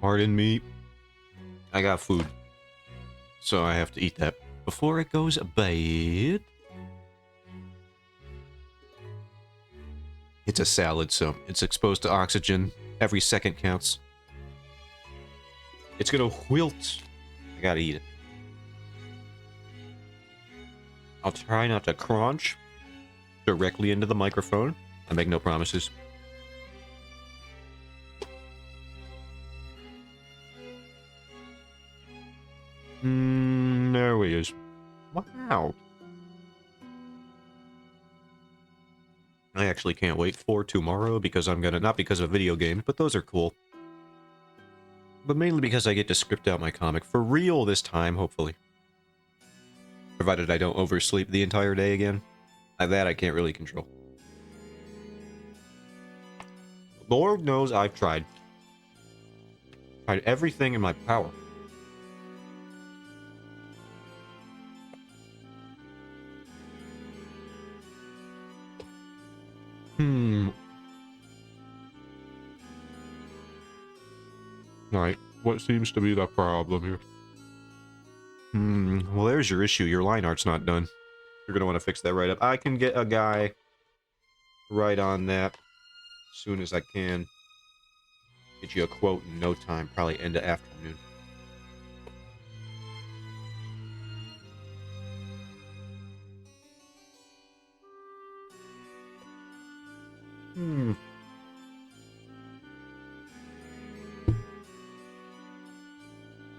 Pardon me. I got food, so I have to eat that before it goes bad. It's a salad, so it's exposed to oxygen. Every second counts. It's gonna wilt. I gotta eat it. I'll try not to crunch directly into the microphone. I make no promises. There he is. Wow. I actually can't wait for tomorrow because I'm gonna, not because of video games, but those are cool. But mainly because I get to script out my comic for real this time, hopefully. Provided I don't oversleep the entire day again. That I can't really control. Lord knows I've tried. Tried everything in my power. Alright, what seems to be the problem here? Well, there's your issue. Your line art's not done. You're gonna want to fix that right up. I can get a guy right on that as soon as I can. Get you a quote in no time, probably end of afternoon.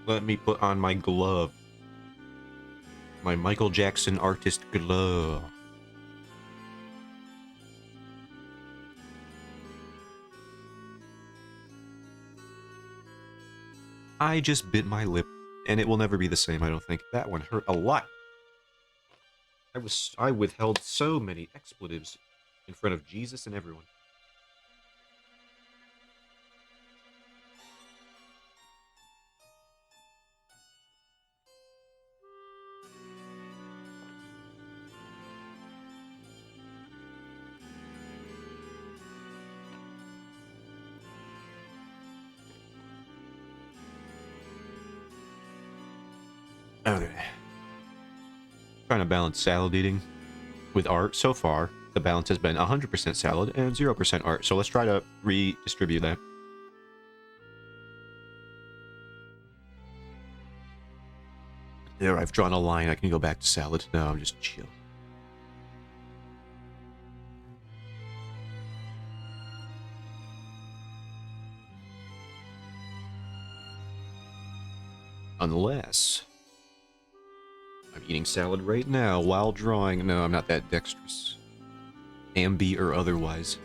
Let me put on my glove. My Michael Jackson artist glove. I just bit my lip, and it will never be the same, I don't think. That one hurt a lot. I withheld so many expletives in front of Jesus and everyone. Okay. Trying to balance salad eating with art. So far, the balance has been 100% salad and 0% art. So let's try to redistribute that. There, I've drawn a line. I can go back to salad. No, I'm just chill. Unless I'm eating salad right now while drawing. No, I'm not that dexterous. Ambi or otherwise.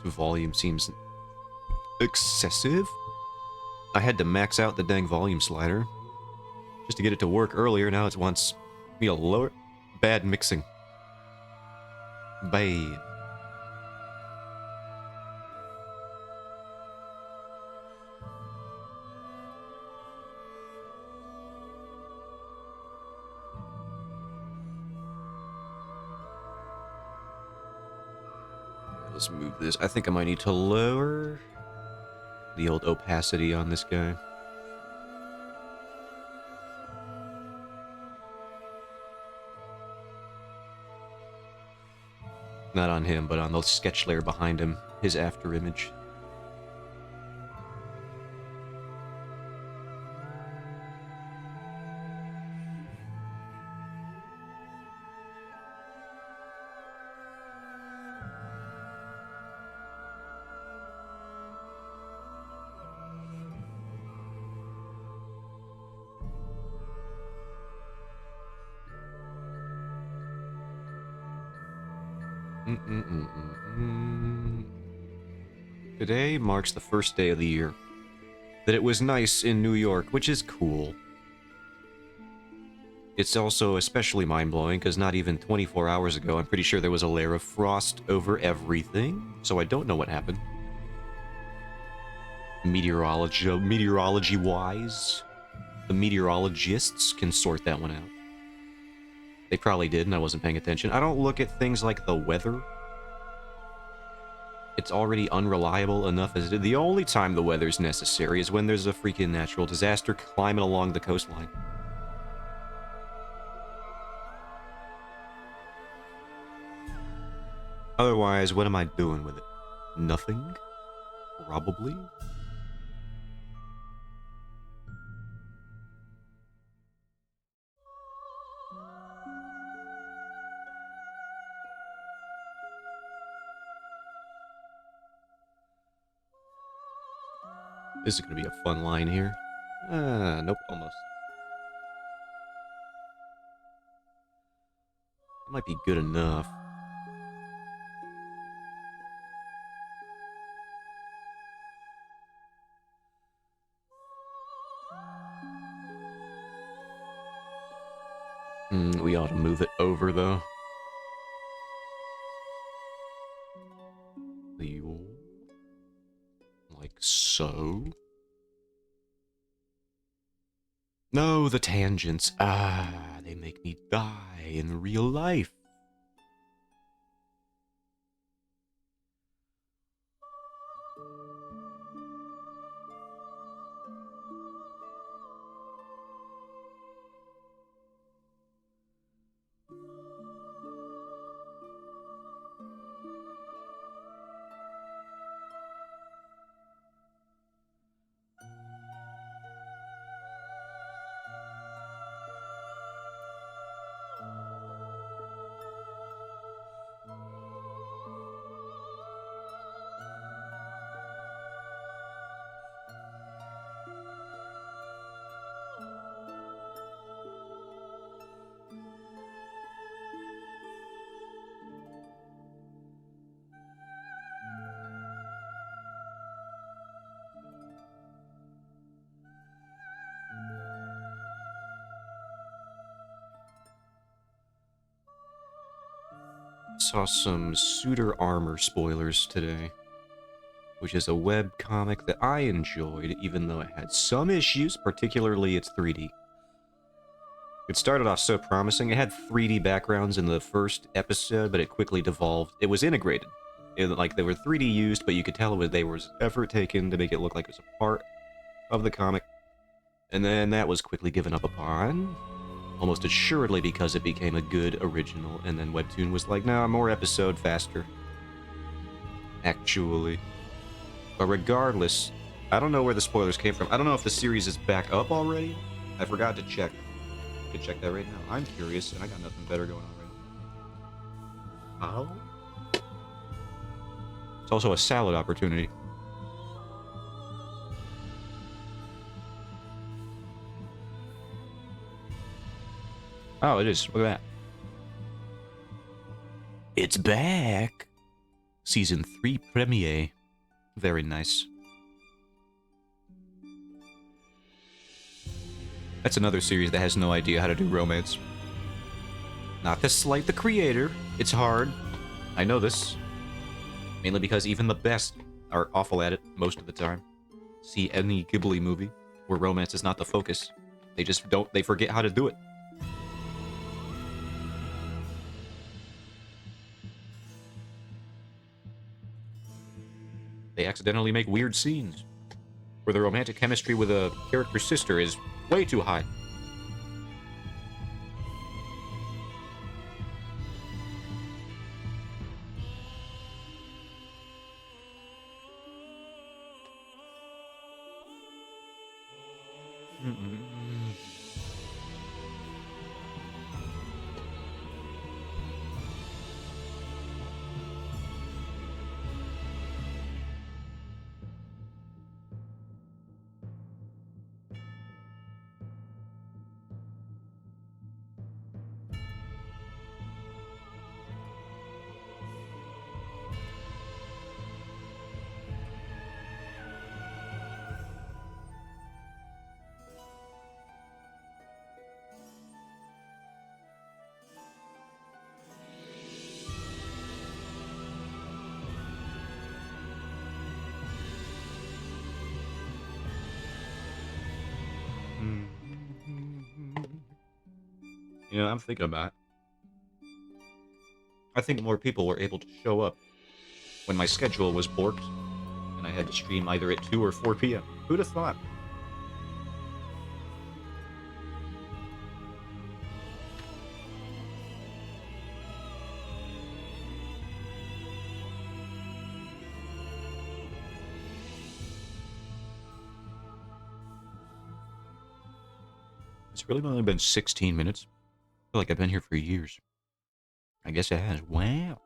This volume seems excessive. I had to max out the dang volume slider just to get it to work earlier. Now it wants me to lower. Bad mixing. Bad. Let's move this. I think I might need to lower the old opacity on this guy. Not on him, but on the sketch layer behind him, his after image. Today marks the first day of the year that it was nice in New York, which is cool. It's also especially mind-blowing because not even 24 hours ago, I'm pretty sure there was a layer of frost over everything, so I don't know what happened. Meteorology-wise, the meteorologists can sort that one out. They probably did, and I wasn't paying attention. I don't look at things like the weather. It's already unreliable enough as it is. The only time the weather's necessary is when there's a freaking natural disaster climbing along the coastline. Otherwise, what am I doing with it? Nothing? Probably? This is going to be a fun line here. Nope, almost. That might be good enough. We ought to move it over, though. Like so. No, the tangents. They make me die in real life. Saw some Suitor Armor spoilers today, which is a web comic that I enjoyed, even though it had some issues, particularly its 3D. It started off so promising. It had 3D backgrounds in the first episode, but it quickly devolved. It was integrated. Like, they were 3D used, but you could tell there was effort taken to make it look like it was a part of the comic. And then that was quickly given up upon, almost assuredly because it became a good original, and then Webtoon was like, nah, more episode, faster. Actually. But regardless, I don't know where the spoilers came from. I don't know if the series is back up already. I forgot to check. You can check that right now. I'm curious, and I got nothing better going on right now. How? It's also a salad opportunity. Oh, it is. Look at that. It's back! Season 3 premiere. Very nice. That's another series that has no idea how to do romance. Not to slight the creator. It's hard. I know this. Mainly because even the best are awful at it most of the time. See any Ghibli movie where romance is not the focus. They just don't, they forget how to do it. They accidentally make weird scenes where the romantic chemistry with a character's sister is way too high. You know, I'm thinking about it. I think more people were able to show up when my schedule was borked and I had to stream either at 2 or 4 p.m. Who'd have thought? It's really only been 16 minutes. I feel like I've been here for years. I guess it has. Wow.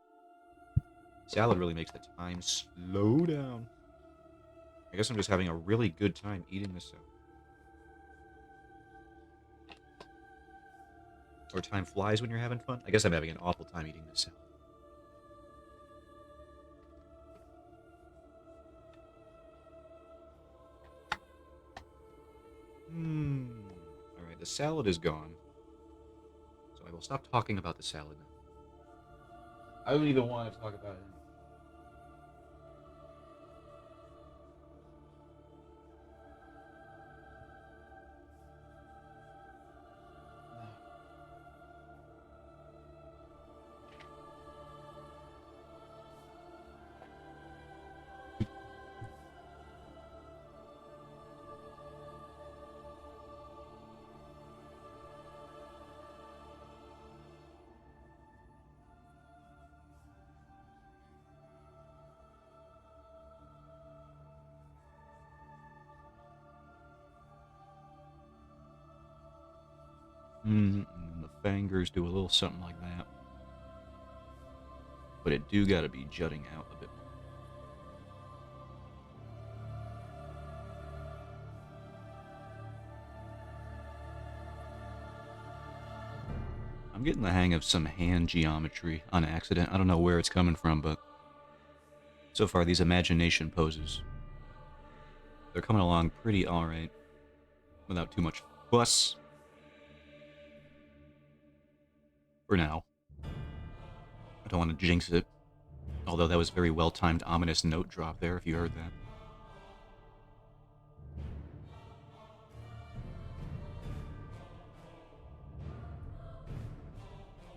Salad really makes the time slow down. I guess I'm just having a really good time eating this salad. Or time flies when you're having fun. I guess I'm having an awful time eating this salad. Alright, the salad is gone. So I will stop talking about the salad now. I don't even want to talk about it. The fingers do a little something like that. But it do gotta be jutting out a bit more. I'm getting the hang of some hand geometry on accident. I don't know where it's coming from, but so far these imagination poses, they're coming along pretty alright. Without too much fuss. For now. I don't want to jinx it. Although that was very well-timed ominous note drop there, if you heard that.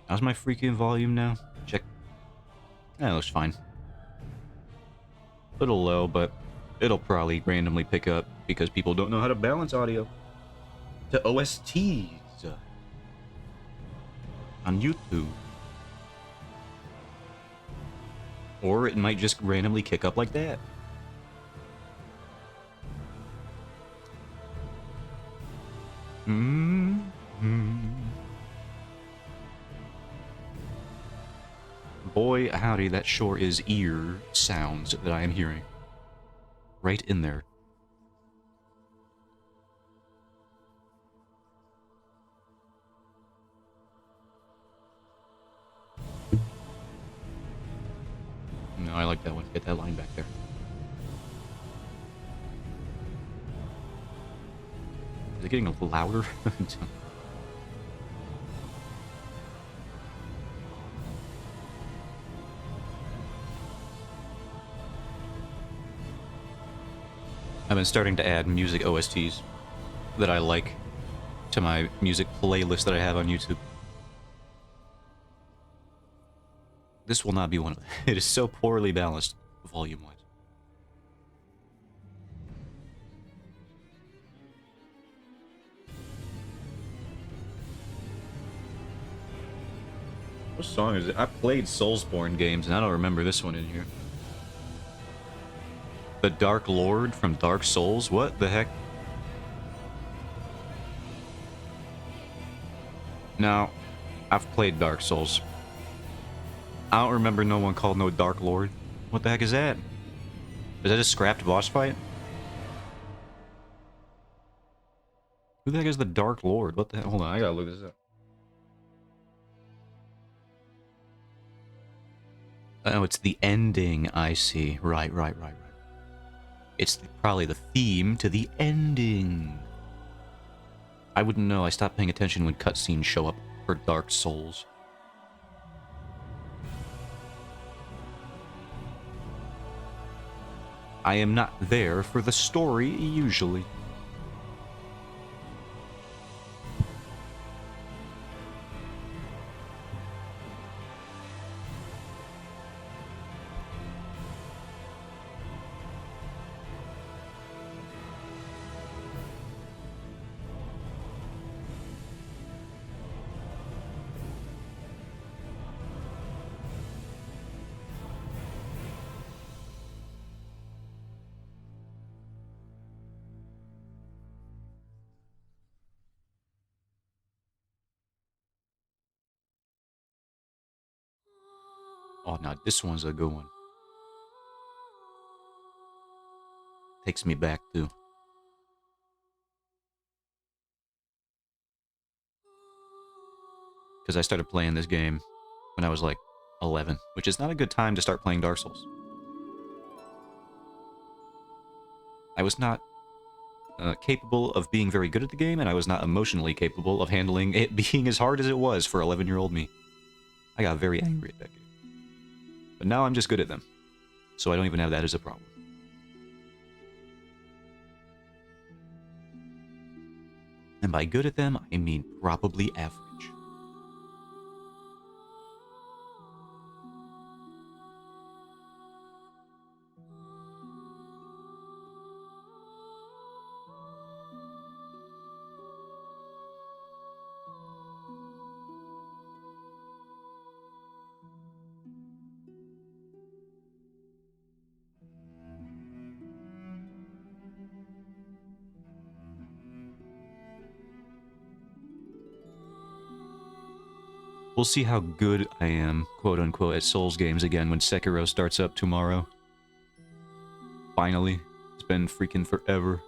How's my freaking volume now? Check. Yeah, it looks fine. Little low, but it'll probably randomly pick up because people don't know how to balance audio to OSTs on YouTube. Or it might just randomly kick up like that. Boy, howdy, that sure is ear sounds that I am hearing. Right in there. No, I like that one. Get that line back there. Is it getting louder? I've been starting to add music OSTs that I like to my music playlist that I have on YouTube. This will not be one of them. It is so poorly balanced, volume-wise. What song is it? I played Soulsborne games, and I don't remember this one in here. The Dark Lord from Dark Souls? What the heck? No, I've played Dark Souls. I don't remember no one called no Dark Lord. What the heck is that? Is that a scrapped boss fight? Who the heck is the Dark Lord? What the heck? Hold on, I gotta look this up. Oh, it's the ending, I see. Right. It's probably the theme to the ending. I wouldn't know. I stopped paying attention when cutscenes show up for Dark Souls. I am not there for the story, usually. Oh, no, this one's a good one. Takes me back to... Because I started playing this game when I was like 11, which is not a good time to start playing Dark Souls. I was not capable of being very good at the game, and I was not emotionally capable of handling it being as hard as it was for 11-year-old me. I got very angry at that game. But now I'm just good at them, so I don't even have that as a problem. And by good at them, I mean probably average. We'll see how good I am, quote-unquote, at Souls games again when Sekiro starts up tomorrow. Finally. It's been freaking forever.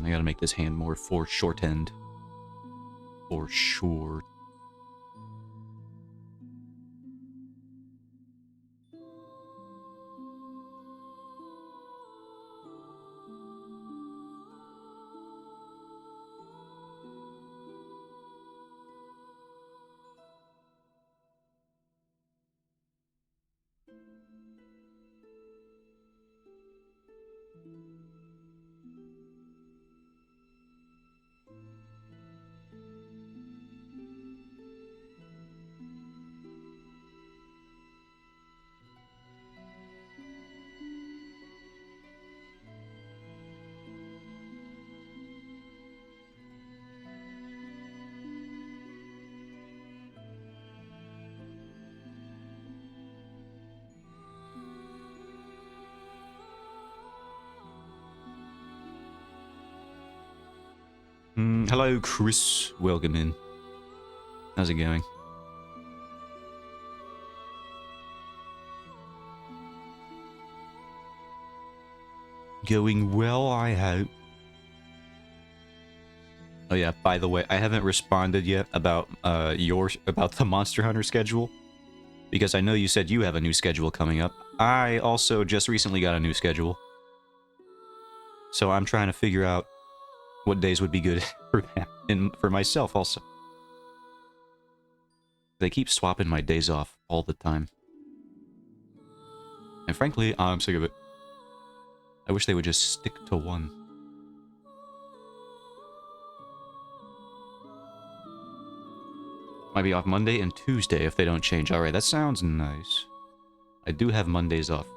I gotta make this hand more foreshortened. For sure. Hello, Chris. Welcome in. How's it going? Going well, I hope. Oh yeah, by the way, I haven't responded yet about about the Monster Hunter schedule, because I know you said you have a new schedule coming up. I also just recently got a new schedule, so I'm trying to figure out what days would be good for that, and for myself also. They keep swapping my days off all the time. And frankly, I'm sick of it. I wish they would just stick to one. Might be off Monday and Tuesday if they don't change. Alright, that sounds nice. I do have Mondays off.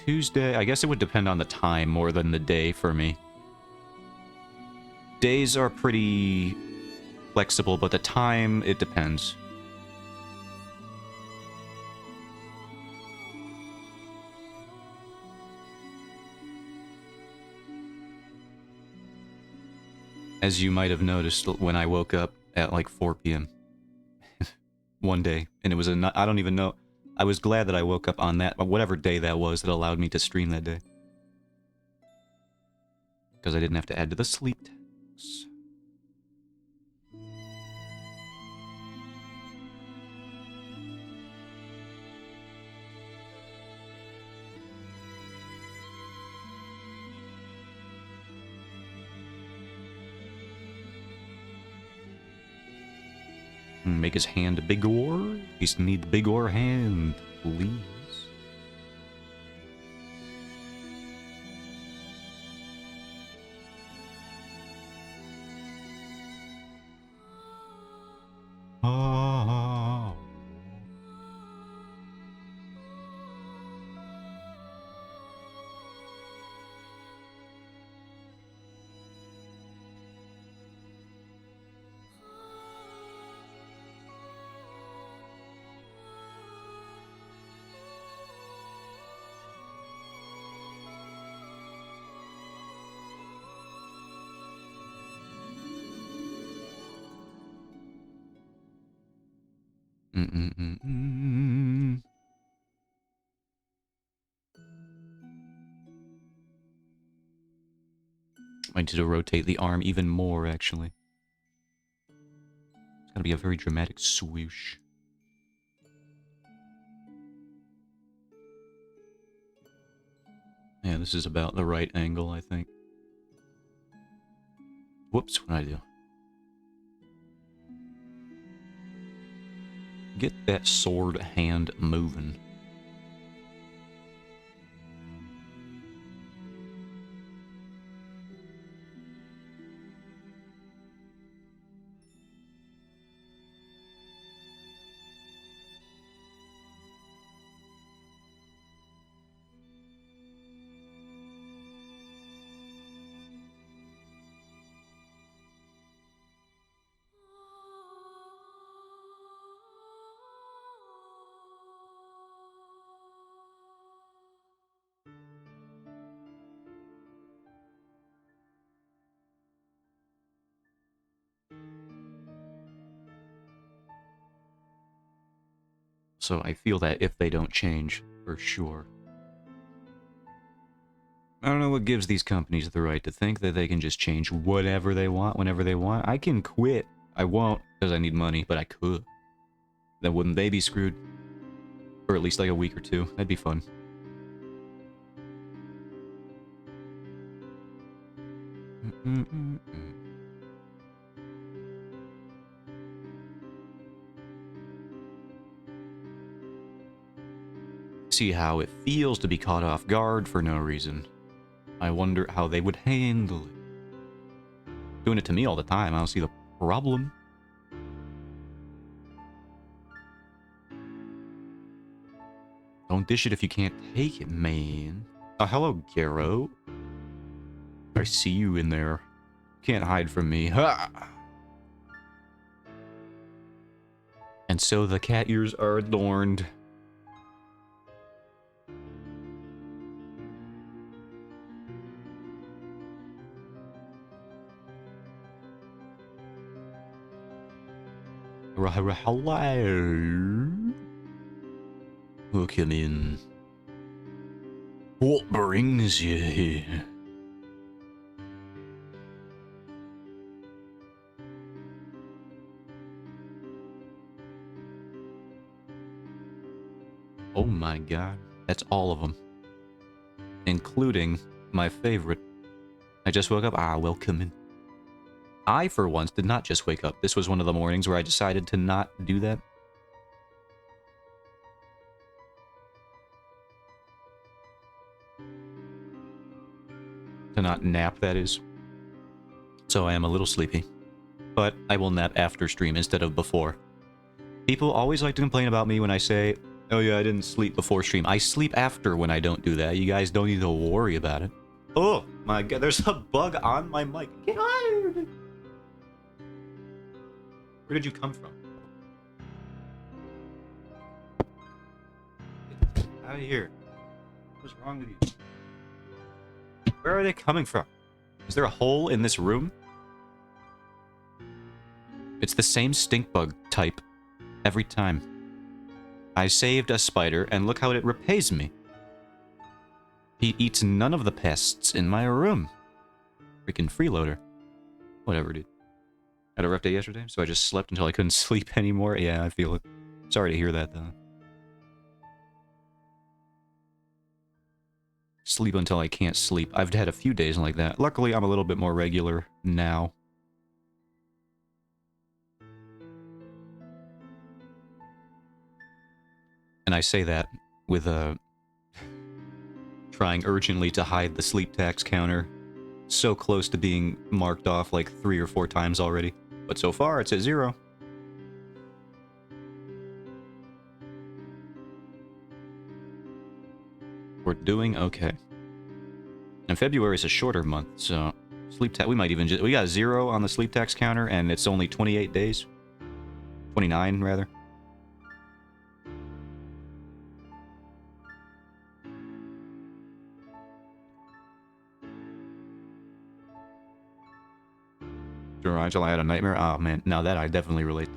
Tuesday, I guess it would depend on the time more than the day for me. Days are pretty flexible, but the time, it depends. As you might have noticed when I woke up at like 4 p.m. one day, and it was I don't even know. I was glad that I woke up on that, whatever day that was, that allowed me to stream that day. Because I didn't have to add to the sleep tax. Make his hand a big ore. He's need the big ore hand, please. Oh. I need to rotate the arm even more, actually. It's gonna be a very dramatic swoosh. Yeah, this is about the right angle, I think. Whoops, what did I do? Get that sword hand moving. So I feel that if they don't change, for sure. I don't know what gives these companies the right to think that they can just change whatever they want, whenever they want. I can quit. I won't, because I need money, but I could. Then wouldn't they be screwed? For at least like a week or two. That'd be fun. See how it feels to be caught off guard for no reason. I wonder how they would handle it. Doing it to me all the time, I don't see the problem. Don't dish it if you can't take it, man. Oh, hello, Garo. I see you in there. Can't hide from me. Ha! And so the cat ears are adorned. Hello. Welcome in. What brings you here? Oh my god. That's all of them. Including my favorite. I just woke up. Ah, welcome in. I, for once, did not just wake up. This was one of the mornings where I decided to not do that. To not nap, that is. So I am a little sleepy. But I will nap after stream instead of before. People always like to complain about me when I say, oh yeah, I didn't sleep before stream. I sleep after when I don't do that. You guys don't need to worry about it. Oh my god, there's a bug on my mic. Get out! Where did you come from? Get out of here. What's wrong with you? Where are they coming from? Is there a hole in this room? It's the same stink bug type every time. I saved a spider, and look how it repays me. He eats none of the pests in my room. Freaking freeloader. Whatever, dude. Had a rough day yesterday, so I just slept until I couldn't sleep anymore. Yeah, I feel it. Sorry to hear that, though. Sleep until I can't sleep. I've had a few days like that. Luckily, I'm a little bit more regular now. And I say that with trying urgently to hide the sleep tax counter. So close to being marked off like 3 or 4 times already. But so far, it's at 0. We're doing okay. And February is a shorter month, so sleep tax, we might even just, we got 0 on the sleep tax counter, and it's only 28 days. 29, rather. Angela, I had a nightmare. Oh man, now that I definitely relate.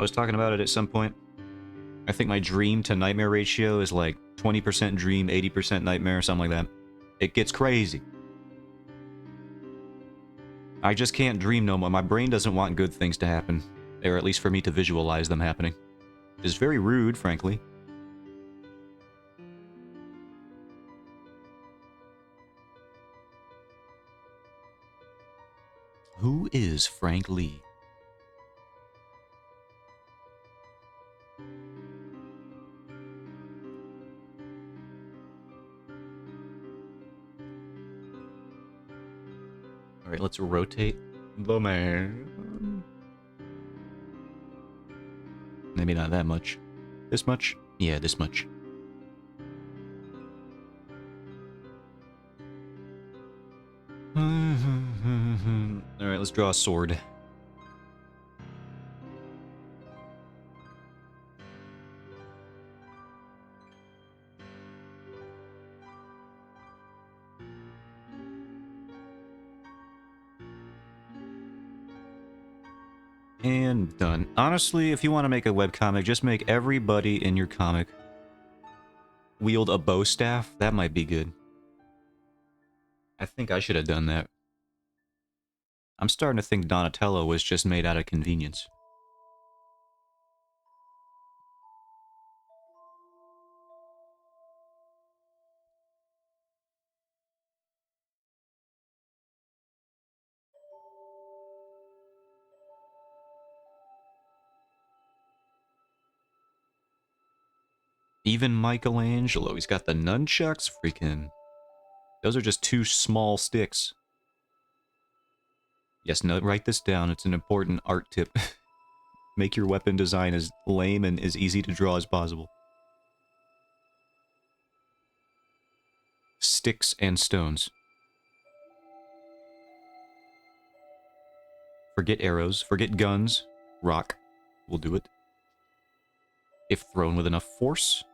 was talking about it at some point. I think my dream to nightmare ratio is like 20% dream, 80% nightmare, something like that. It gets crazy. I just can't dream no more. My brain doesn't want good things to happen. Or at least for me to visualize them happening. It's very rude, frankly. Who is Frank Lee? Alright, let's rotate the man. Maybe not that much. This much? Yeah, this much. Alright, let's draw a sword. And done. Honestly, if you want to make a webcomic, just make everybody in your comic wield a bow staff. That might be good. I think I should have done that. I'm starting to think Donatello was just made out of convenience. Even Michelangelo, he's got the nunchucks, freaking... Those are just two small sticks. Yes, no, write this down, it's an important art tip. Make your weapon design as lame and as easy to draw as possible. Sticks and stones. Forget arrows, forget guns. Rock will do it. If thrown with enough force.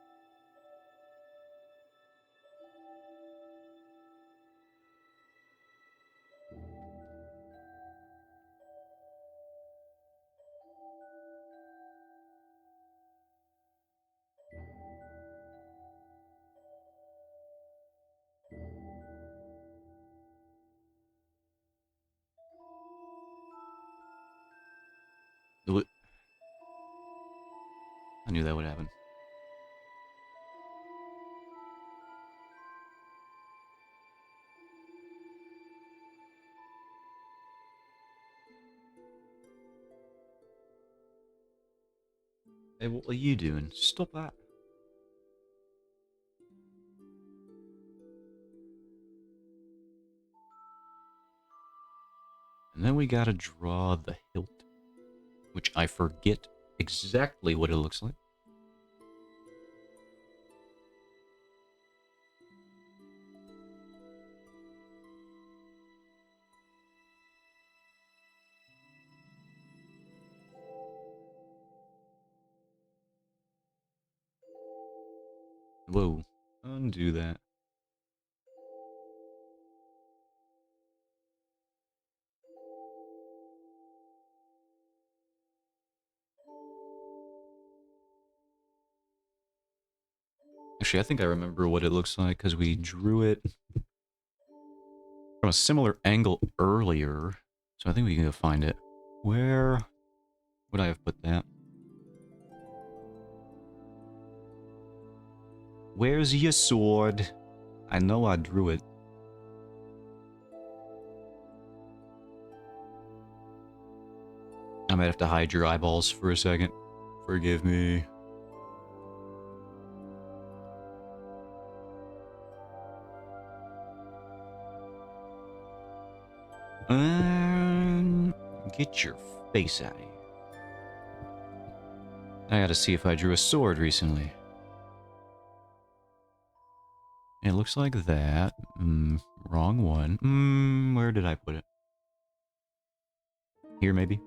I knew that would happen. Hey, what are you doing? Stop that. And then we gotta draw the hilt, which I forget exactly what it looks like. Whoa, undo that. Actually, I think I remember what it looks like because we drew it from a similar angle earlier. So I think we can go find it. Where would I have put that? Where's your sword? I know I drew it. I might have to hide your eyeballs for a second. Forgive me. Get your face out of here. I gotta see if I drew a sword recently. It looks like that. Wrong one. Where did I put it? Here, maybe?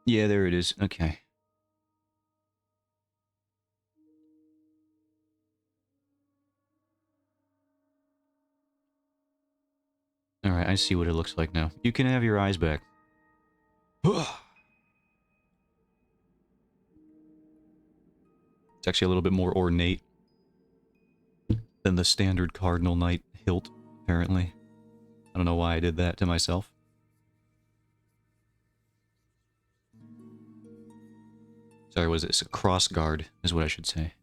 Yeah, there it is. Okay. Alright, I see what it looks like now. You can have your eyes back. actually a little bit more ornate than the standard Cardinal Knight hilt, apparently. I don't know why I did that to myself. Sorry, was it? It's a cross guard, is what I should say.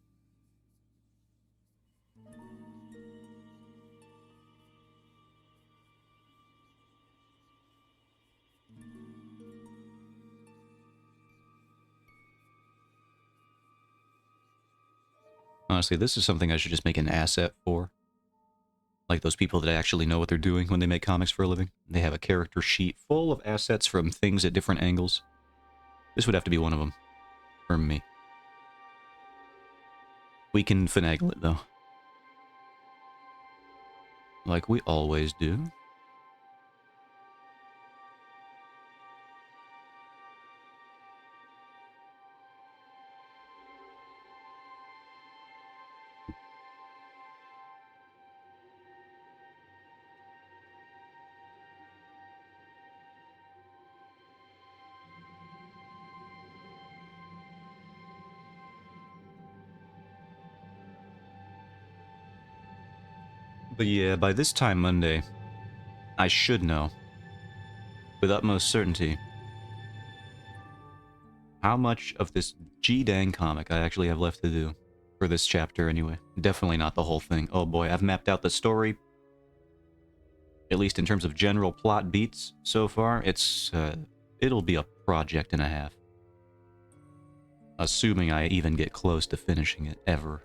Honestly, this is something I should just make an asset for. Like those people that actually know what they're doing when they make comics for a living. They have a character sheet full of assets from things at different angles. This would have to be one of them. For me. We can finagle it, though. Like we always do. But yeah, by this time Monday, I should know, with utmost certainty, how much of this G-dang comic I actually have left to do. For this chapter, anyway. Definitely not the whole thing. Oh boy, I've mapped out the story. At least in terms of general plot beats so far, it'll be a project and a half. Assuming I even get close to finishing it, ever.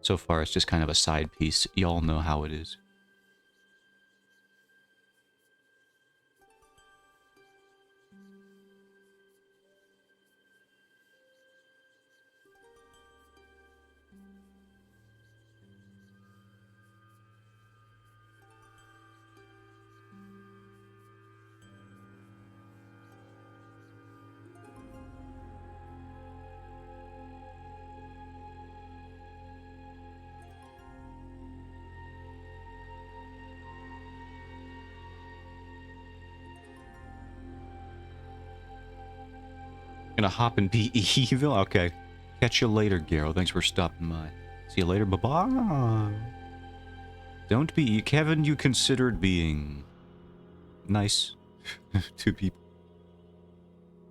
So far, it's just kind of a side piece. Y'all know how it is. Gonna hop and be evil? Okay. Catch you later, Garo. Thanks for stopping by. See you later. Bye-bye. Don't be... Kevin, you considered being... nice to people.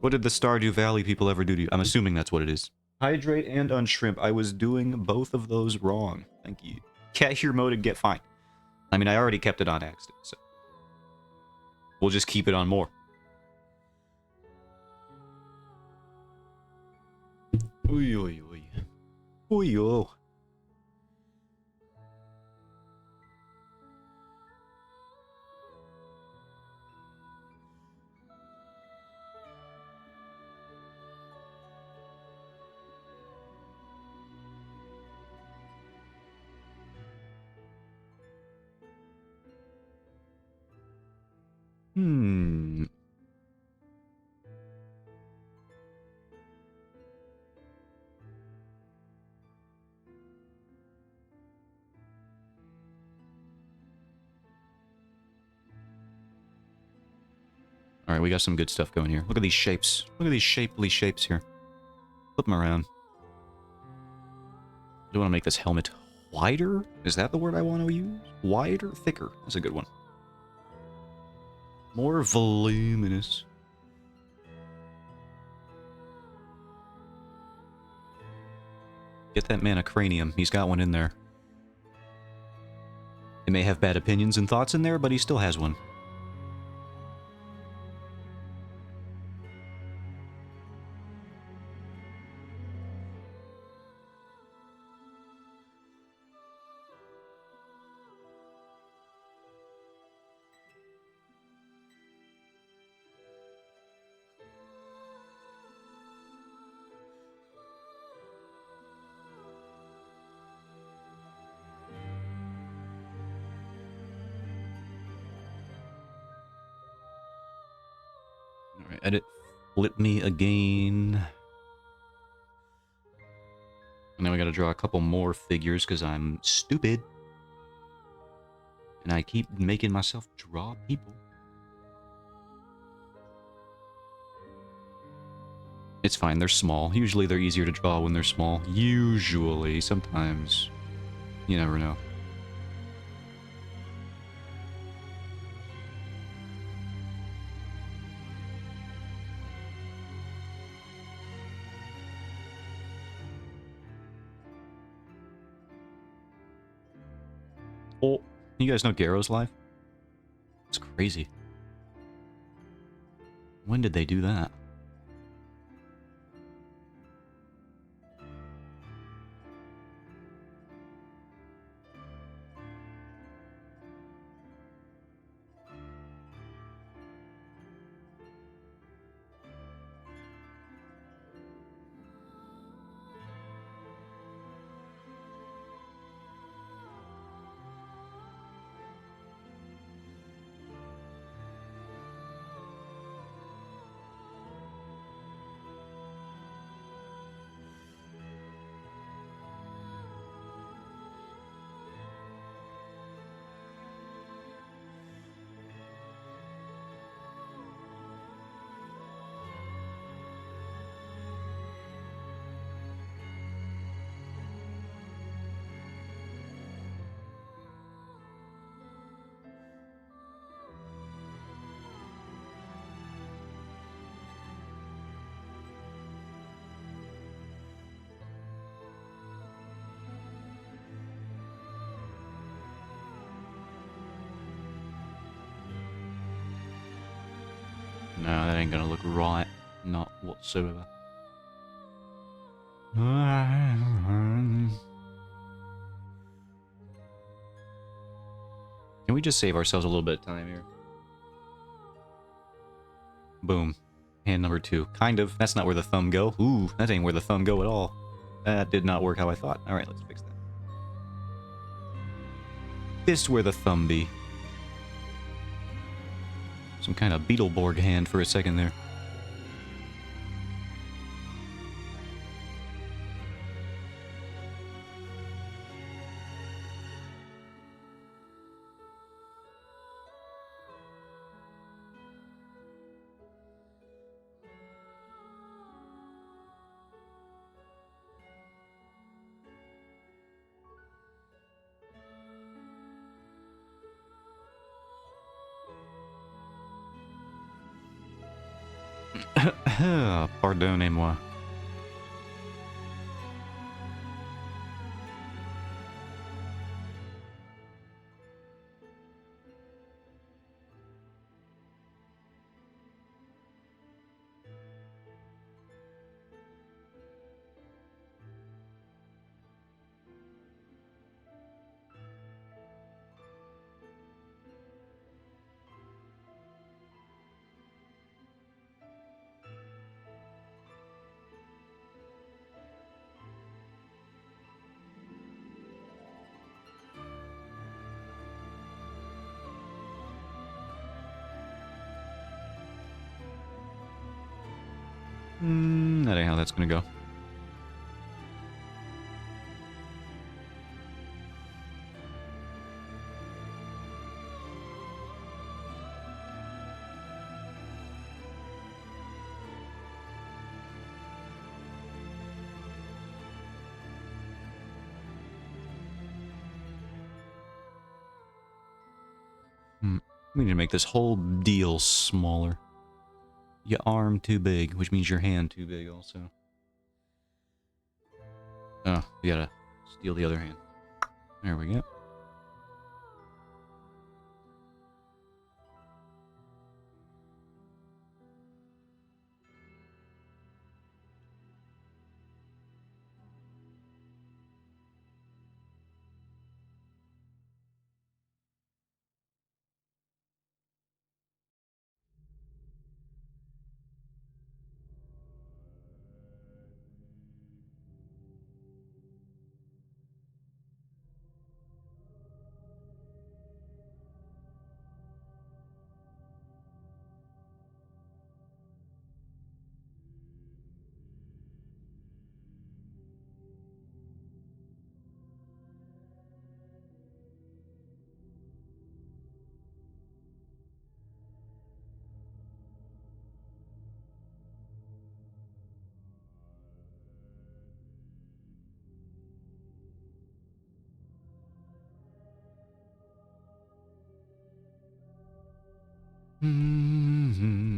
What did the Stardew Valley people ever do to you? I'm assuming that's what it is. Hydrate and unshrimp. I was doing both of those wrong. Thank you. Cashier mode and get fine. I mean, I already kept it on accident, so... we'll just keep it on more. Oi, oi, oi. Oi, oh. Hmm. Alright, we got some good stuff going here. Look at these shapes. Look at these shapely shapes here. Flip them around. Do I want to make this helmet wider? Is that the word I want to use? Wider? Thicker. That's a good one. More voluminous. Get that man a cranium. He's got one in there. He may have bad opinions and thoughts in there, but he still has one. Edit, flip me again. And then we gotta draw a couple more figures because I'm stupid. And I keep making myself draw people. It's fine, they're small. Usually they're easier to draw when they're small. Usually. Sometimes. You never know. Oh, you guys know Garrow's live? It's crazy. When did they do that? No, that ain't gonna look right. Not whatsoever. Can we just save ourselves a little bit of time here? Boom. Hand number 2. Kind of. That's not where the thumb go. Ooh, that ain't where the thumb go at all. That did not work how I thought. Alright, let's fix that. This where the thumb be. Some kind of Beetleborg hand for a second there. Pardonnez-moi. That ain't how that's gonna go. We need to make this whole deal smaller. Your arm too big, which means your hand too big also. Oh, we gotta steal the other hand. There we go. Mm-hmm.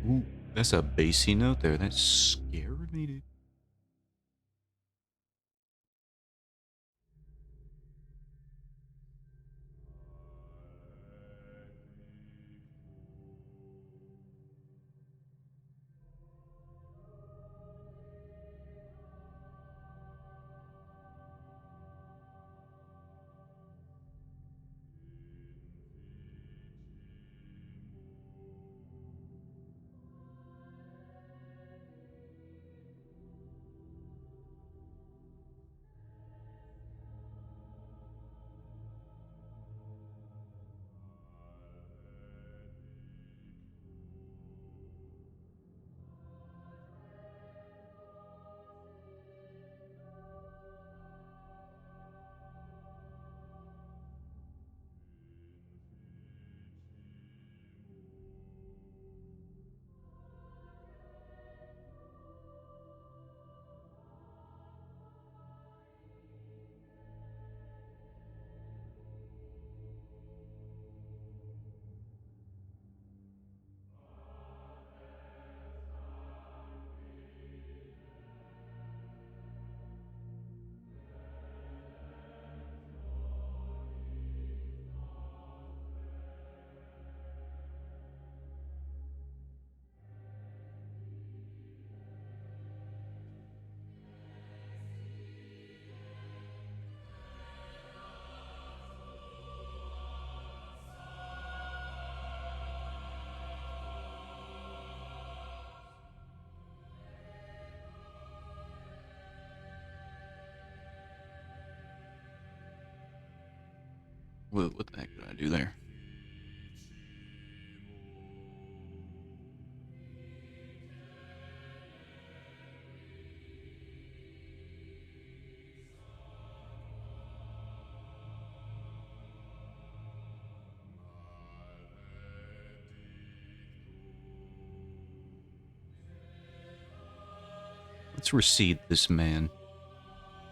Ooh, that's a bassy note there. That scared me, dude. What the heck did I do there? Let's recede this man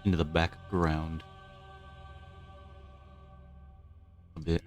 into the background a bit.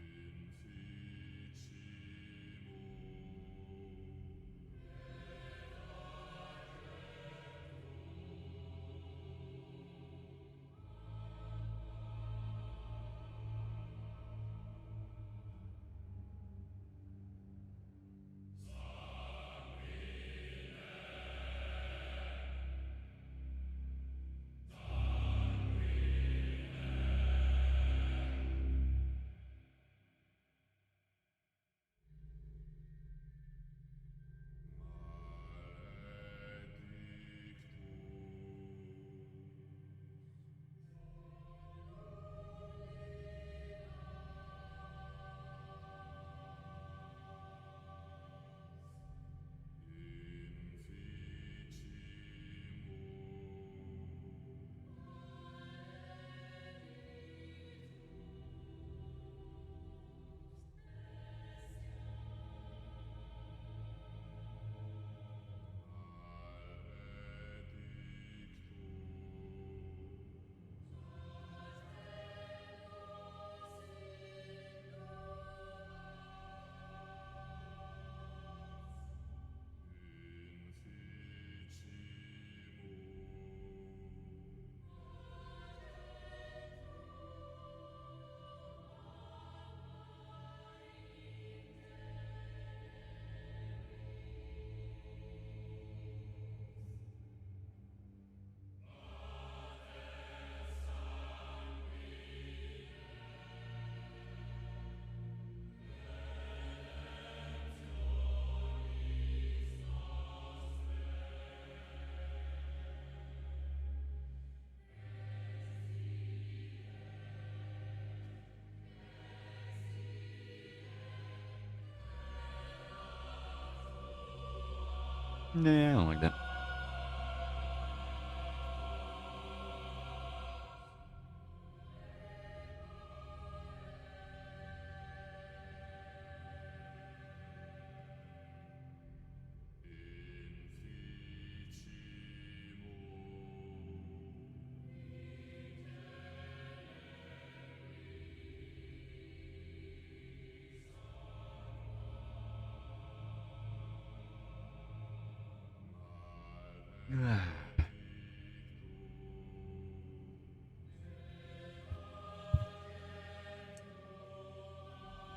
Nah, I don't like that.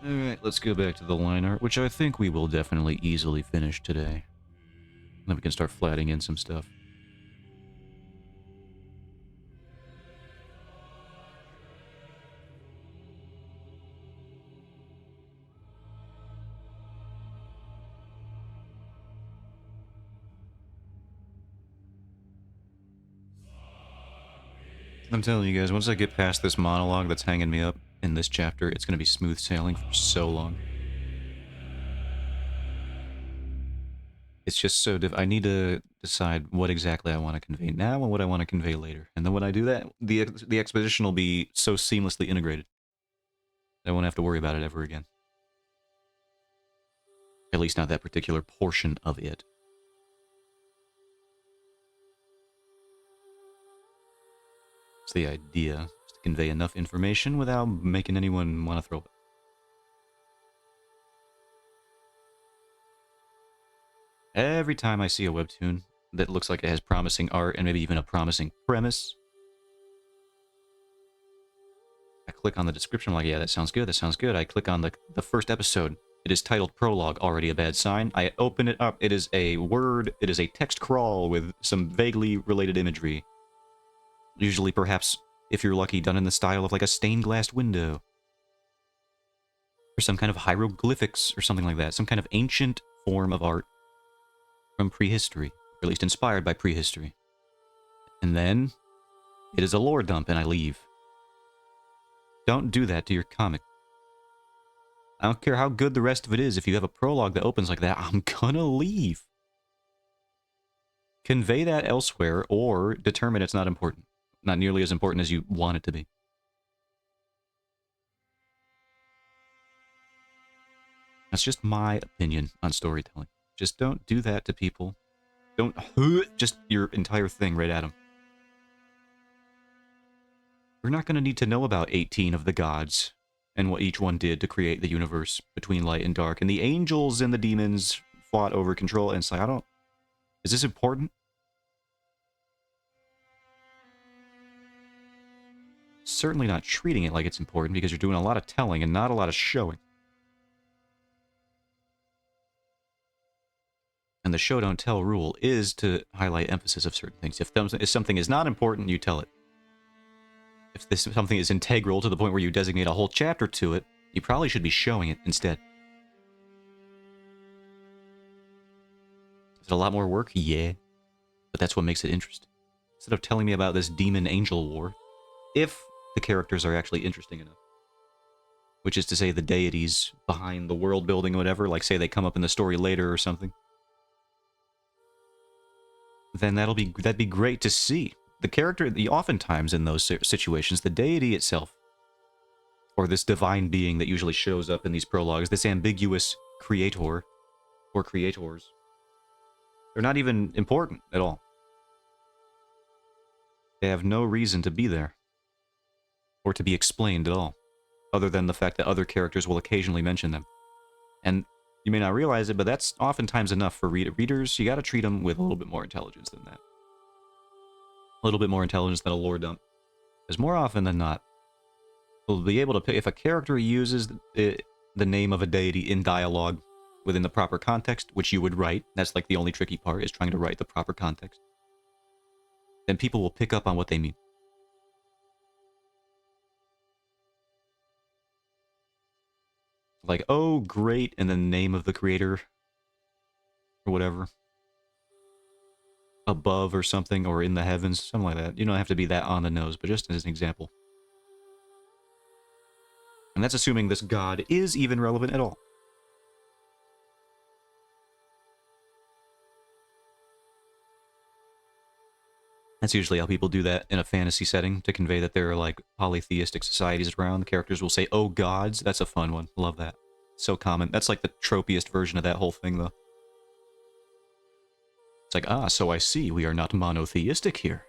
Alright, let's go back to the line art, which I think we will definitely easily finish today. Then we can start flatting in some stuff. I'm telling you guys, once I get past this monologue that's hanging me up in this chapter, it's going to be smooth sailing for so long. It's just so I need to decide what exactly I want to convey now and what I want to convey later. And then when I do that, the exposition will be so seamlessly integrated. I won't have to worry about it ever again. At least not that particular portion of it. It's the idea, is to convey enough information without making anyone want to throw it. Every time I see a webtoon that looks like it has promising art and maybe even a promising premise, I click on the description, I'm like, yeah, that sounds good, that sounds good. I click on the first episode. It is titled Prologue, already a bad sign. I open it up, it is a text crawl with some vaguely related imagery. Usually, perhaps, if you're lucky, done in the style of like a stained glass window. Or some kind of hieroglyphics or something like that. Some kind of ancient form of art from prehistory. Or at least inspired by prehistory. And then, it is a lore dump and I leave. Don't do that to your comic. I don't care how good the rest of it is. If you have a prologue that opens like that, I'm gonna leave. Convey that elsewhere or determine it's not important. Not nearly as important as you want it to be. That's just my opinion on storytelling. Just don't do that to people. Don't just your entire thing right at them. We're not going to need to know about 18 of the gods and what each one did to create the universe between light and dark. And the angels and the demons fought over control. And it's like, is this important? Certainly not treating it like it's important because you're doing a lot of telling and not a lot of showing. And the show don't tell rule is to highlight emphasis of certain things. If something is not important, you tell it. If something is integral to the point where you designate a whole chapter to it, you probably should be showing it instead. Is it a lot more work? Yeah. But that's what makes it interesting. Instead of telling me about this demon-angel war, if the characters are actually interesting enough. Which is to say the deities behind the world building or whatever, like say they come up in the story later or something. Then that'd be great to see. The character, oftentimes in those situations, the deity itself, or this divine being that usually shows up in these prologues, this ambiguous creator, or creators, they're not even important at all. They have no reason to be there, or to be explained at all, other than the fact that other characters will occasionally mention them. And you may not realize it, but that's oftentimes enough for readers. You gotta treat them with a little bit more intelligence than that. A little bit more intelligence than a lore dump. Because more often than not, we'll be able to pick, if a character uses the name of a deity in dialogue within the proper context, which you would write, that's like the only tricky part, is trying to write the proper context, then people will pick up on what they mean. Like, oh, great, and then the name of the creator, or whatever. Above or something, or in the heavens, something like that. You don't have to be that on the nose, but just as an example. And that's assuming this god is even relevant at all. That's usually how people do that in a fantasy setting, to convey that there are, like, polytheistic societies around. The characters will say, "Oh gods." That's a fun one. Love that. So common. That's like the tropiest version of that whole thing, though. It's like, ah, so I see we are not monotheistic here.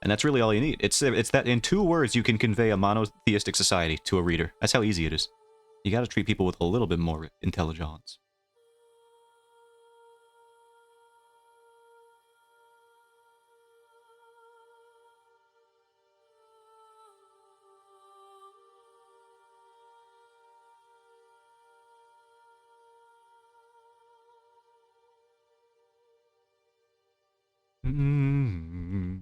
And that's really all you need. It's that in 2 words you can convey a monotheistic society to a reader. That's how easy it is. You gotta treat people with a little bit more intelligence. Mm-hmm.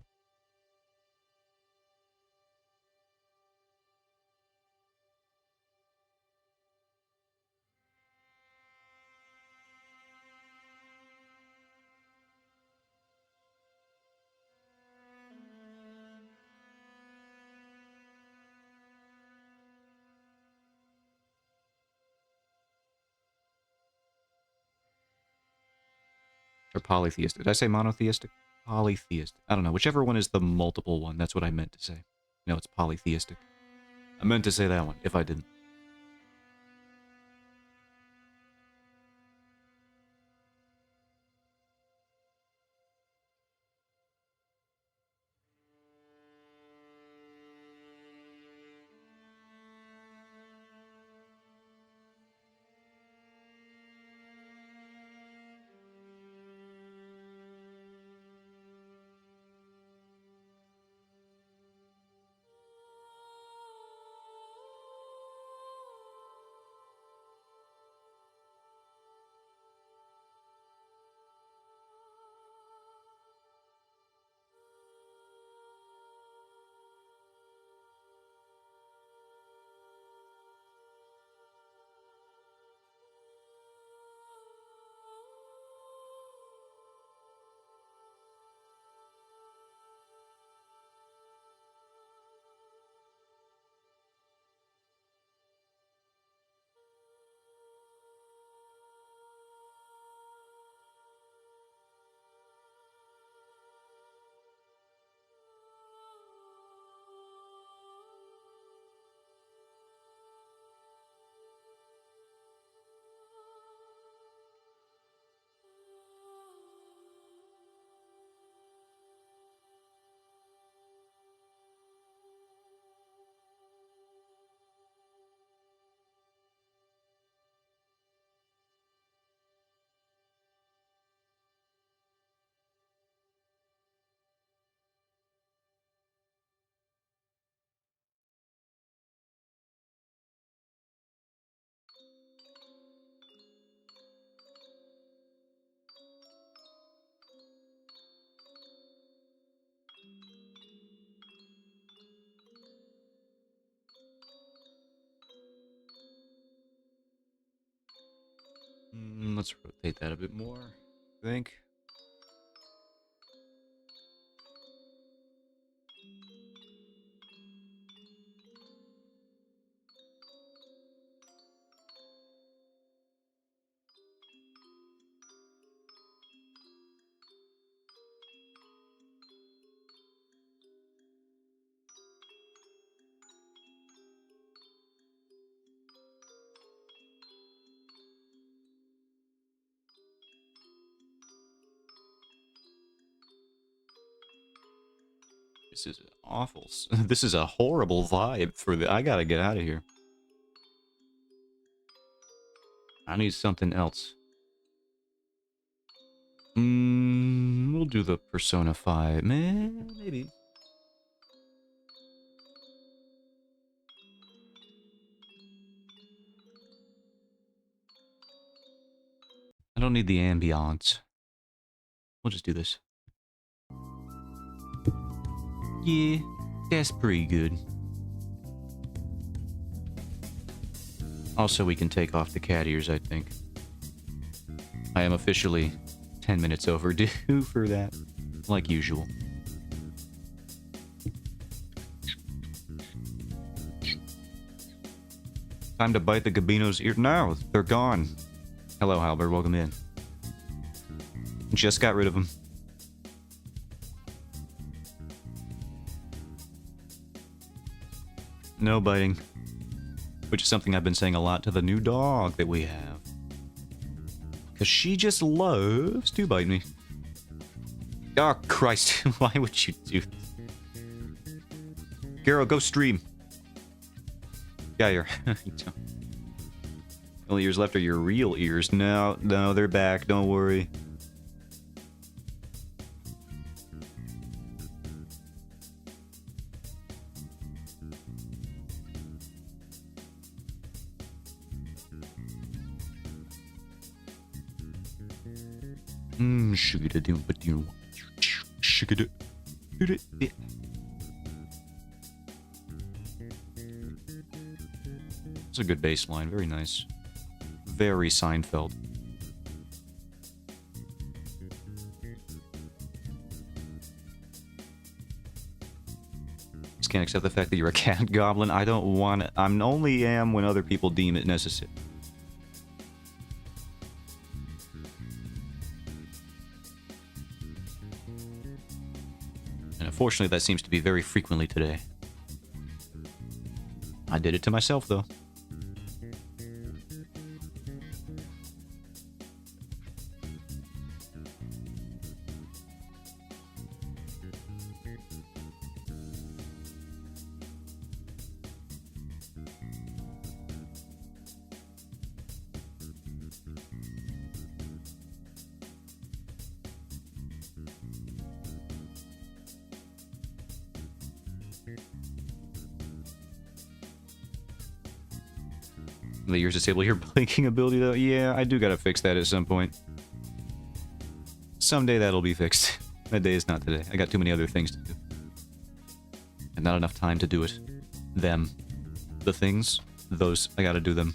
Or polytheistic. Did I say monotheistic? Polytheistic. I don't know. Whichever one is the multiple one. That's what I meant to say. No, it's polytheistic. I meant to say that one, if I didn't. Let's rotate that a bit more, I think. This is awful. This is a horrible vibe for the... I gotta get out of here. I need something else. We'll do the Persona 5. Man, maybe. I don't need the ambiance. We'll just do this. Yeah, that's pretty good. Also, we can take off the cat ears, I think. I am officially 10 minutes overdue for that, like usual. Time to bite the Gabino's ear. No, they're gone. Hello, Halberd. Welcome in. Just got rid of them. No biting. Which is something I've been saying a lot to the new dog that we have. Because she just loves to bite me. Oh, Christ. Why would you do this? Garo, go stream. Yeah, your only ears left are your real ears. No, no, they're back. Don't worry. It's a good bass line. Very nice. Very Seinfeld. Just can't accept the fact that you're a cat goblin. I don't want it. I'm only am when other people deem it necessary. And unfortunately, that seems to be very frequently today. I did it to myself, though. The ears disable your blinking ability, though. Yeah, I do gotta fix that at some point. Someday that'll be fixed. That day is not today. I got too many other things to do. And not enough time to do it. Them. The things. Those. I gotta do them.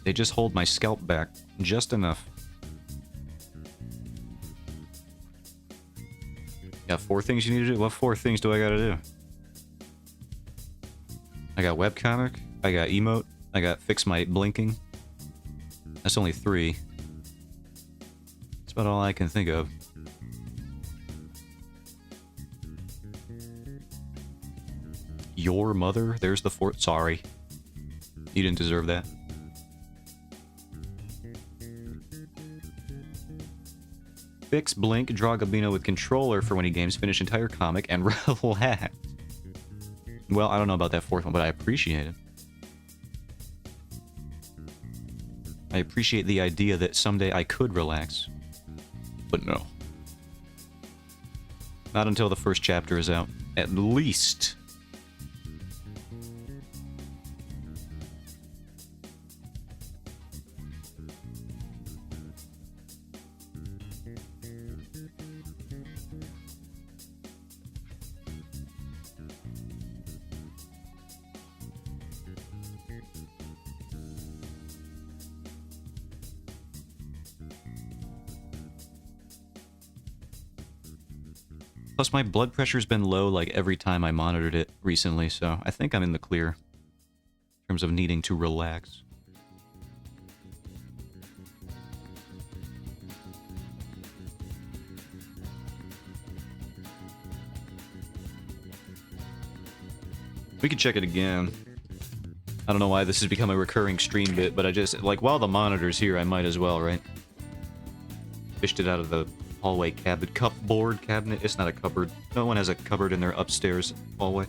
They just hold my scalp back. Just enough. Got 4 things you need to do? What 4 things do I gotta do? I got webcomic, I got emote, I got fix my blinking. That's only 3. That's about all I can think of. Your mother? There's the 4th. Sorry. You didn't deserve that. Fix blink, draw Gabino with controller for when he games, finish entire comic, and relax. Well, I don't know about that 4th one, but I appreciate it. I appreciate the idea that someday I could relax. But no. Not until the first chapter is out. At least. Plus, my blood pressure's been low like every time I monitored it recently, so I think I'm in the clear in terms of needing to relax. We could check it again. I don't know why this has become a recurring stream bit, but I just, like, while the monitor's here, I might as well, right? Fished it out of the hallway cabinet. Cupboard cabinet? It's not a cupboard. No one has a cupboard in their upstairs hallway.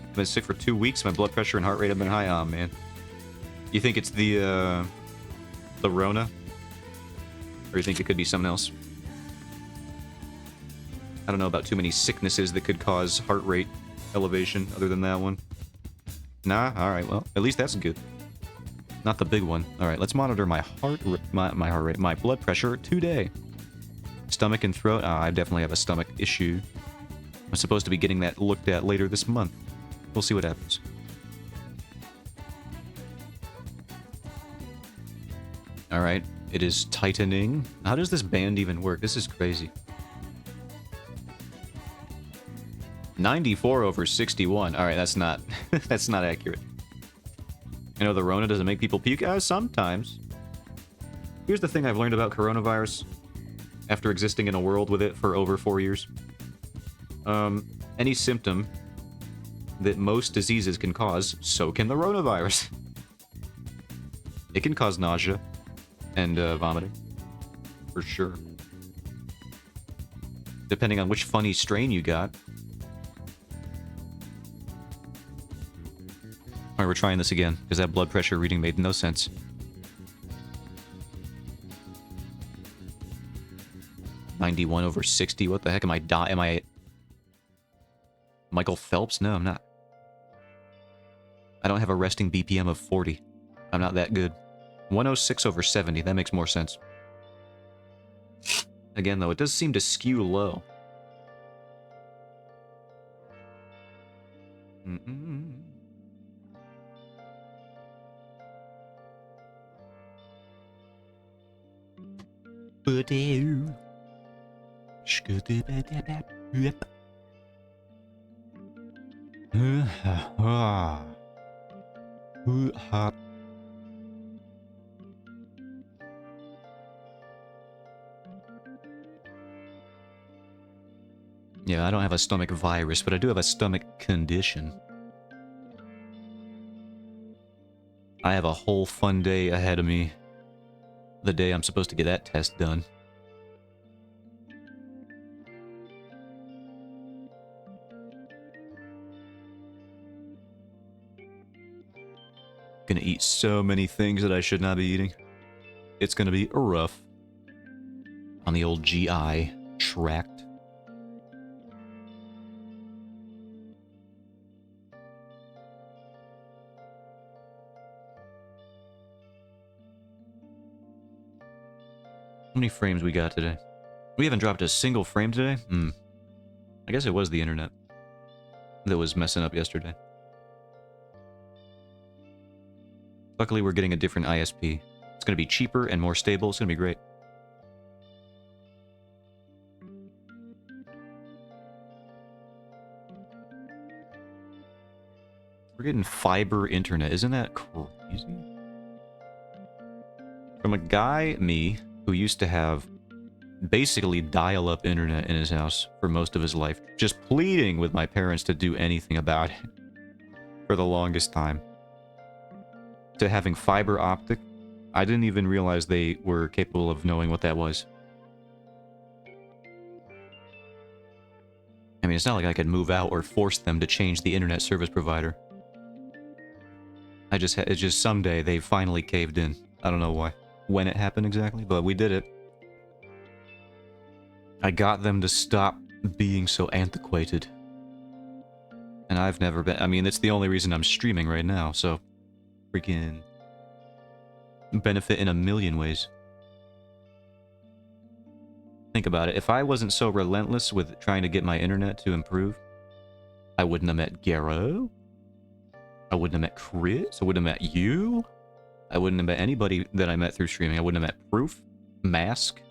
I've been sick for 2 weeks. My blood pressure and heart rate have been high. Aw, man. You think it's the Rona? Or you think it could be something else? I don't know about too many sicknesses that could cause heart rate elevation other than that one. Nah? Alright, well, at least that's good. Not the big one. Alright, let's monitor my heart rate, my blood pressure today. Stomach and throat. I definitely have a stomach issue. I'm supposed to be getting that looked at later this month. We'll see what happens. Alright, it is tightening. How does this band even work? This is crazy. 94 over 61. Alright, that's not that's not accurate. I know the Rona doesn't make people puke. Sometimes. Here's the thing I've learned about coronavirus. after existing in a world with it for over 4 years. Any symptom that most diseases can cause, so can the coronavirus. It can cause nausea and vomiting, for sure. Depending on which funny strain you got. Alright, we're trying this again, because that blood pressure reading made no sense. (91/60). What the heck am I Am I Michael Phelps? No, I'm not. I don't have a resting BPM of 40. I'm not that good. 106/70. That makes more sense. Again, though, it does seem to skew low. Yeah, I don't have a stomach virus, but I do have a stomach condition. I have a whole fun day ahead of me. The day I'm supposed to get that test done. Gonna eat so many things that I should not be eating. It's gonna be rough. On the old GI tract. How many frames we got today? We haven't dropped a single frame today? I guess it was the internet that was messing up yesterday. Luckily, we're getting a different ISP. It's going to be cheaper and more stable. It's going to be great. We're getting fiber internet. Isn't that crazy? From a guy, me, who used to have basically dial-up internet in his house for most of his life, just pleading with my parents to do anything about it for the longest time, to having fiber optic. I didn't even realize they were capable of knowing what that was. I mean, it's not like I could move out or force them to change the internet service provider. It's just someday they finally caved in. I don't know why. When it happened exactly, but we did it. I got them to stop being so antiquated. And I've never been... I mean, it's the only reason I'm streaming right now, so... Freaking... benefit in a million ways. Think about it. If I wasn't so relentless with trying to get my internet to improve, I wouldn't have met Garo. I wouldn't have met Chris. I wouldn't have met you. I wouldn't have met anybody that I met through streaming. I wouldn't have met Proof, Mask.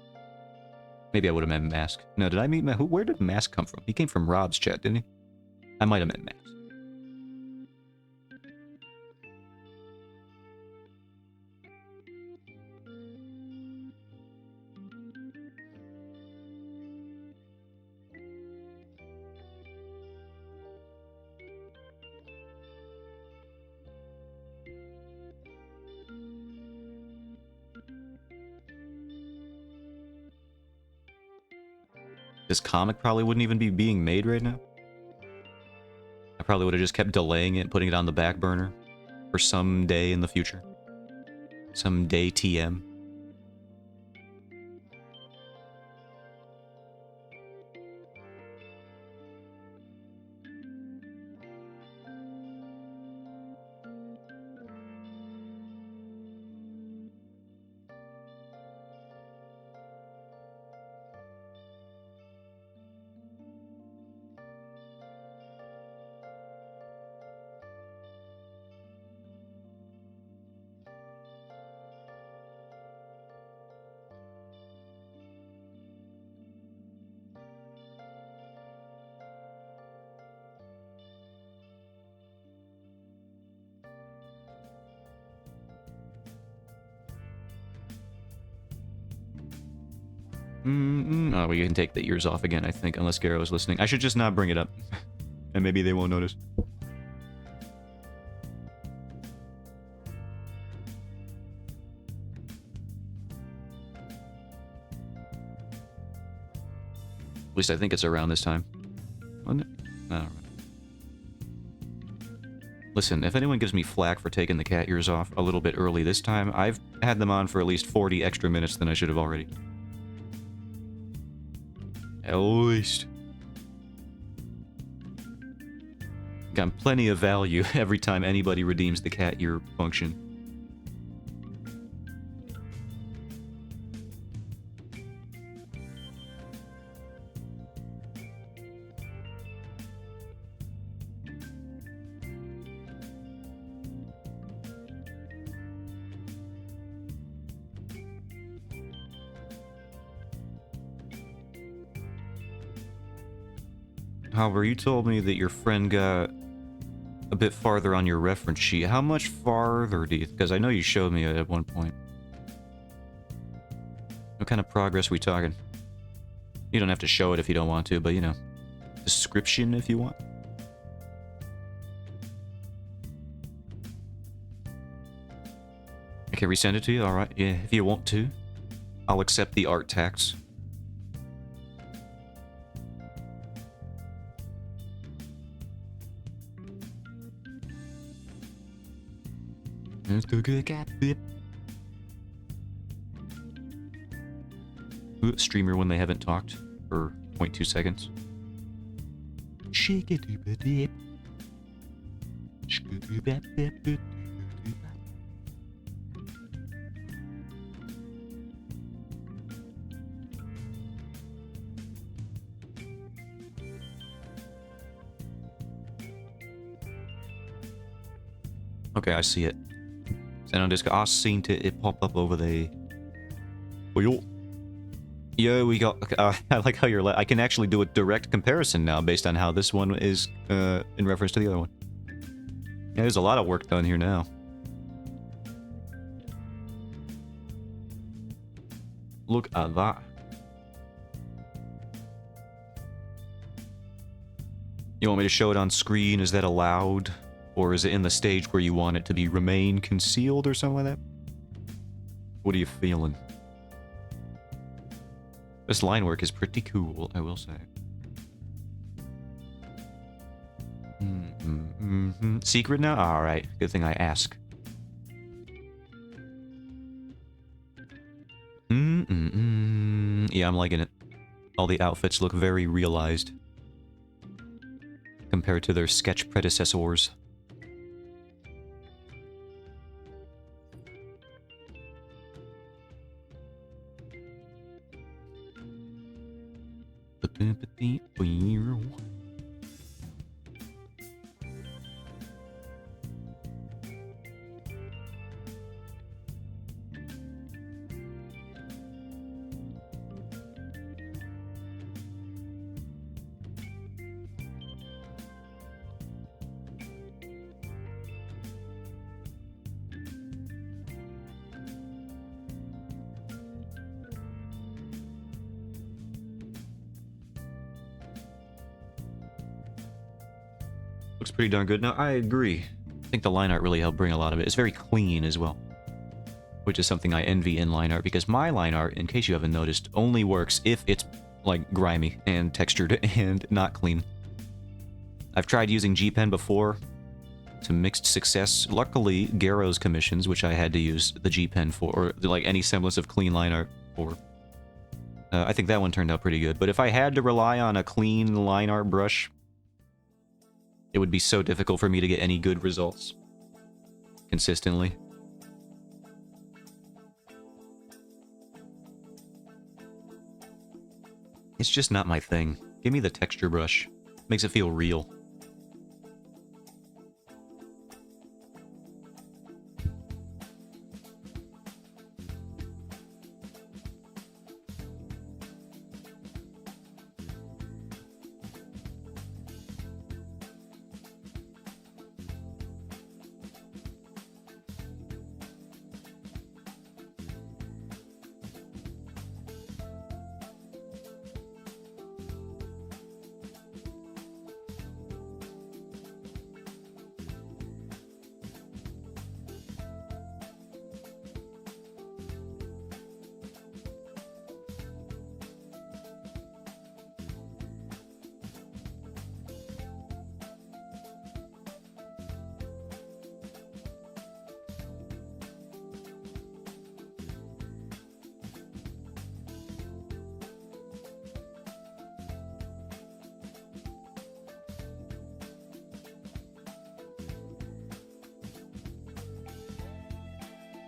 Maybe I would have met Mask. No, did I meet Mask? Where did Mask come from? He came from Rob's chat, didn't he? I might have met Mask. This comic probably wouldn't even be being made right now. I probably would have just kept delaying it, putting it on the back burner for some day in the future. Some day TM. Oh, we can take the ears off again, I think, unless Garo is listening. I should just not bring it up. And maybe they won't notice. At least I think it's around this time. Wasn't it? I don't know. Listen, if anyone gives me flack for taking the cat ears off a little bit early this time, I've had them on for at least 40 extra minutes than I should have already. At least. Got plenty of value every time anybody redeems the cat ear function. However, you told me that your friend got a bit farther on your reference sheet. How much farther do you... Because I know you showed me it at one point. What kind of progress are we talking? You don't have to show it if you don't want to, but, you know, description if you want. I can resend it to you? Alright, yeah, if you want to. I'll accept the art tax. Streamer when they haven't talked for 0.2 seconds. Okay, I see it. Send on Discord. I seen it pop up over there. Well, yo, we got... I like how you're... I can actually do a direct comparison now based on how this one is in reference to the other one. Yeah, there's a lot of work done here now. Look at that. You want me to show it on screen? Is that allowed? Or is it in the stage where you want it to be remain concealed or something like that? What are you feeling? This line work is pretty cool, I will say. Secret now? Alright, good thing I asked. Yeah, I'm liking it. All the outfits look very realized. Compared to their sketch predecessors. Looks pretty darn good. Now, I agree. I think the line art really helped bring a lot of it. It's very clean as well. Which is something I envy in line art, because my line art, in case you haven't noticed, only works if it's, like, grimy and textured and not clean. I've tried using G-Pen before to mixed success. Luckily, Garo's commissions, which I had to use the G-Pen for, or, like, any semblance of clean line art for. I think that one turned out pretty good. But if I had to rely on a clean line art brush, it would be so difficult for me to get any good results consistently. It's just not my thing. Give me the texture brush. Makes it feel real.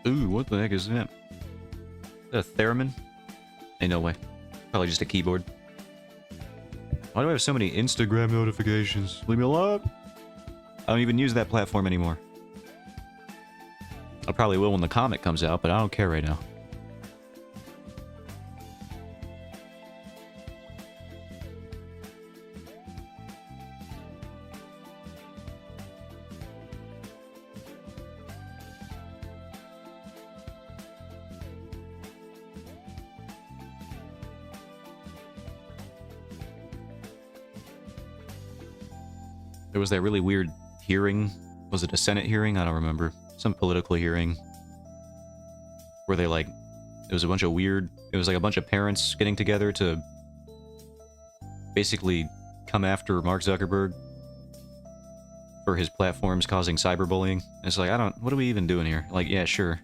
Ooh, what the heck is that? Is that a theremin? Ain't no way. Probably just a keyboard. Why do I have so many Instagram notifications? Leave me alone! I don't even use that platform anymore. I probably will when the comic comes out, but I don't care right now. There was that really weird hearing. Was it a Senate hearing? I don't remember. Some political hearing. Where they like... It was a bunch of weird... It was like a bunch of parents getting together to... basically come after Mark Zuckerberg for his platforms causing cyberbullying. And it's like, I don't... What are we even doing here? Like, yeah, sure.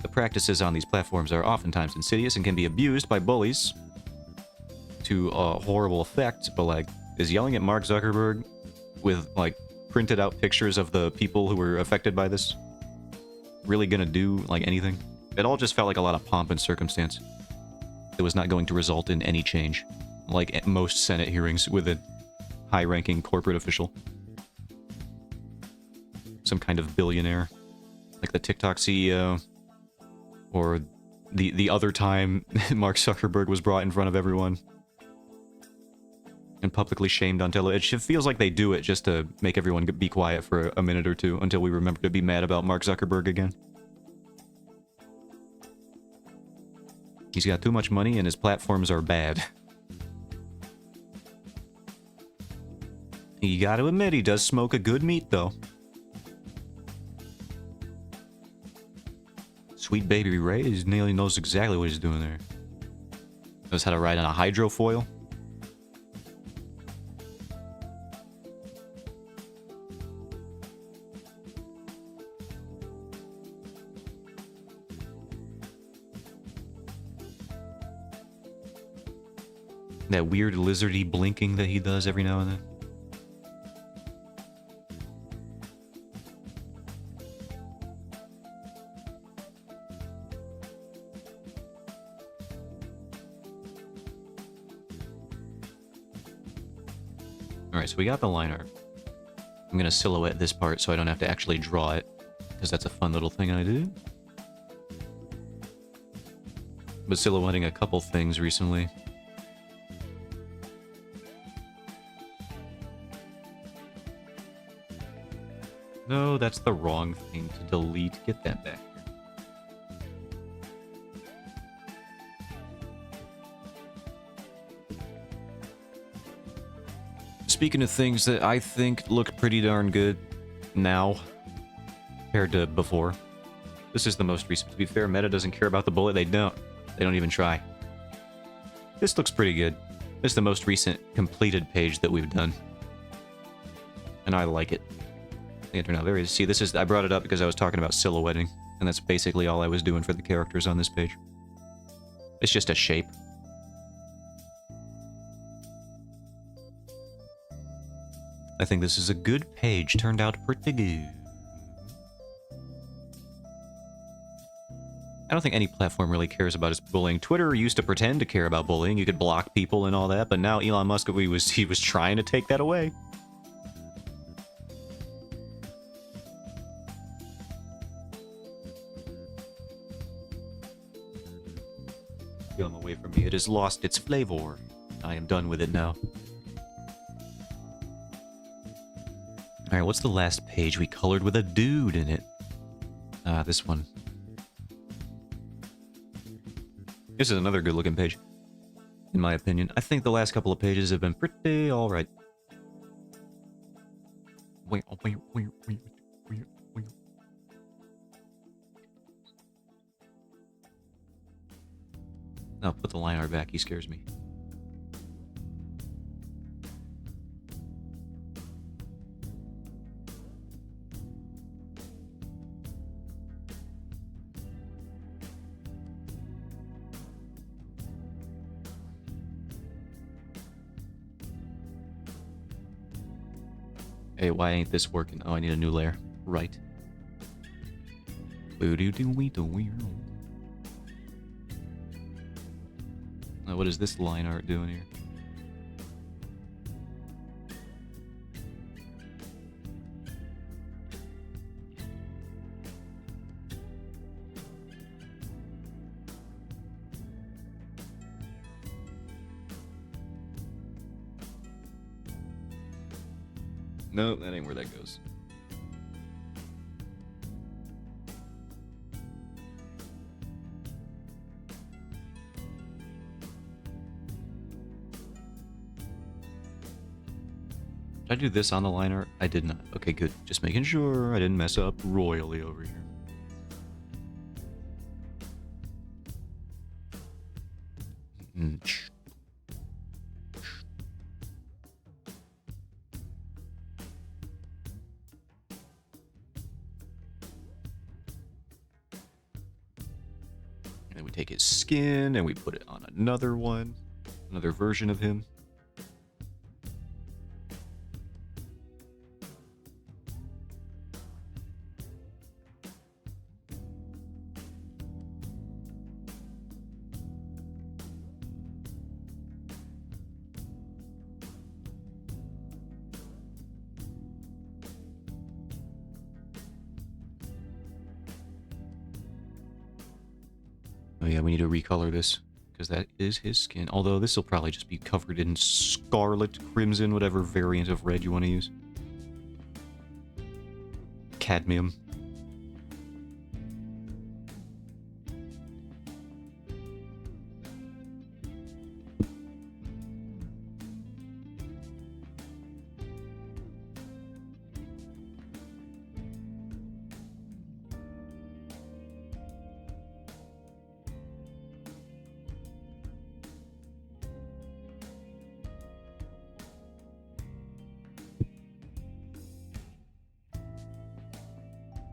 The practices on these platforms are oftentimes insidious and can be abused by bullies to a horrible effect, but like... Is yelling at Mark Zuckerberg with, like, printed out pictures of the people who were affected by this really gonna do, like, anything? It all just felt like a lot of pomp and circumstance. It was not going to result in any change. Like at most Senate hearings with a high-ranking corporate official. Some kind of billionaire. Like the TikTok CEO. Or the other time Mark Zuckerberg was brought in front of everyone. And publicly shamed on television. It feels like they do it just to make everyone be quiet for a minute or two until we remember to be mad about Mark Zuckerberg again. He's got too much money and his platforms are bad. You gotta admit, he does smoke a good meat, though. Sweet baby Ray nearly knows exactly what he's doing there. Knows how to ride on a hydrofoil. That weird lizardy blinking that he does every now and then. Alright, so we got the line art. I'm gonna silhouette this part so I don't have to actually draw it, because that's a fun little thing I do. But silhouetting a couple things recently. No, that's the wrong thing to delete. Get that back here. Speaking of things that I think look pretty darn good now, compared to before. This is the most recent. To be fair, Meta doesn't care about the bullet. They don't. They don't even try. This looks pretty good. This is the most recent completed page that we've done. And I like it. I think it turned out very... See, this is... I brought it up because I was talking about silhouetting. And that's basically all I was doing for the characters on this page. It's just a shape. I think this is a good page. Turned out pretty good. I don't think any platform really cares about its bullying. Twitter used to pretend to care about bullying. You could block people and all that, but now Elon Musk, he was trying to take that away. Film away from me. It has lost its flavor. I am done with it now. Alright, what's the last page we colored with a dude in it? This one. This is another good looking page, in my opinion. I think the last couple of pages have been pretty alright. No, put the line art back, he scares me. Hey, why ain't this working? Oh, I need a new layer. Right. What is this line art doing here? No, that ain't where that goes. Did I do this on the line art? I did not. Okay, good. Just making sure I didn't mess up royally over here. And then we take his skin and we put it on another one, another version of him. Oh yeah, we need to recolor this, because that is his skin. Although this will probably just be covered in scarlet, crimson, whatever variant of red you want to use. Cadmium.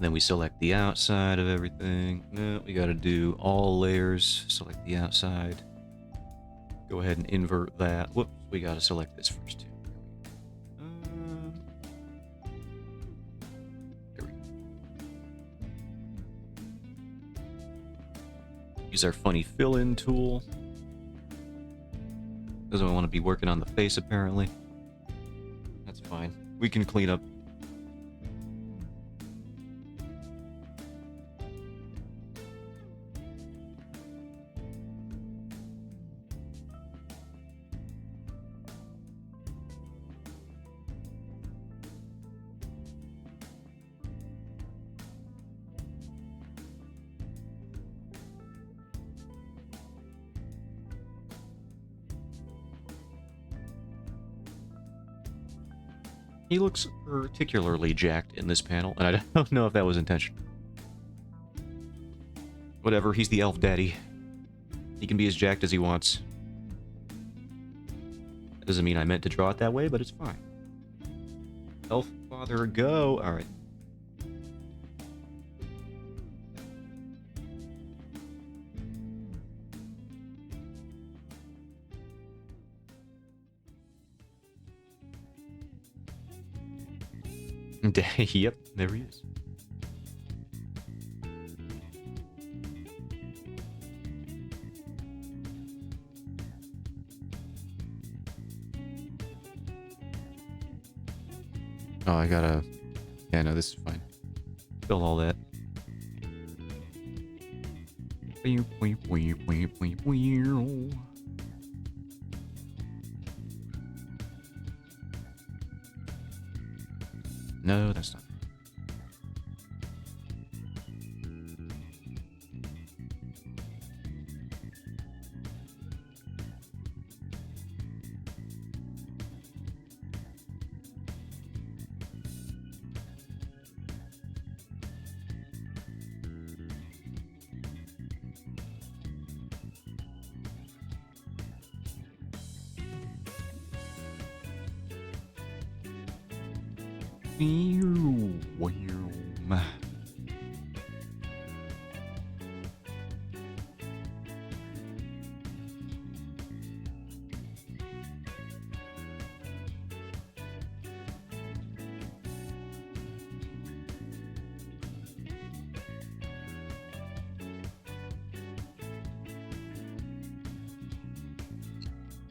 Then we select the outside of everything. No, we gotta do all layers. Select the outside. Go ahead and invert that. Whoops, we gotta select this first too. There we go. Use our funny fill-in tool. Doesn't want to be working on the face apparently. That's fine. We can clean up. He looks particularly jacked in this panel, and I don't know if that was intentional. Whatever, he's the elf daddy. He can be as jacked as he wants. That doesn't mean I meant to draw it that way, but it's fine. Elf father, go! Alright. Yep, there he is. Oh, I gotta... Yeah, no, this is fine. Fill all that. No, that's not.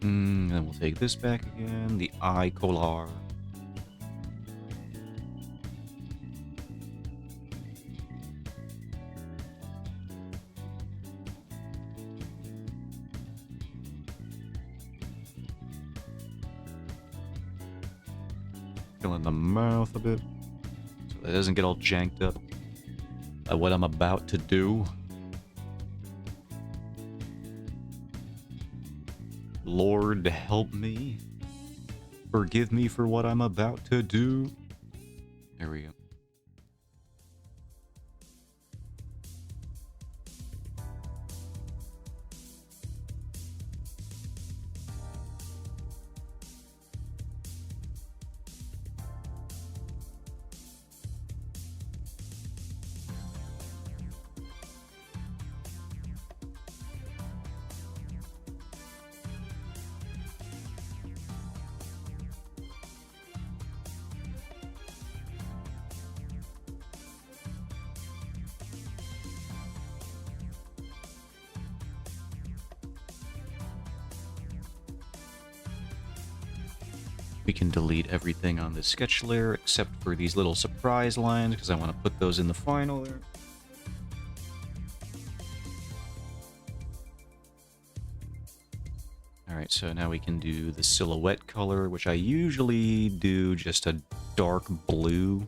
Then we'll take this back again. The eye collar. Fill in the mouth a bit, so that doesn't get all janked up by what I'm about to do. Lord help me. Forgive me for what I'm about to do. There we go. We can delete everything on the sketch layer except for these little surprise lines because I want to put those in the final there. Alright, so now we can do the silhouette color, which I usually do just a dark blue.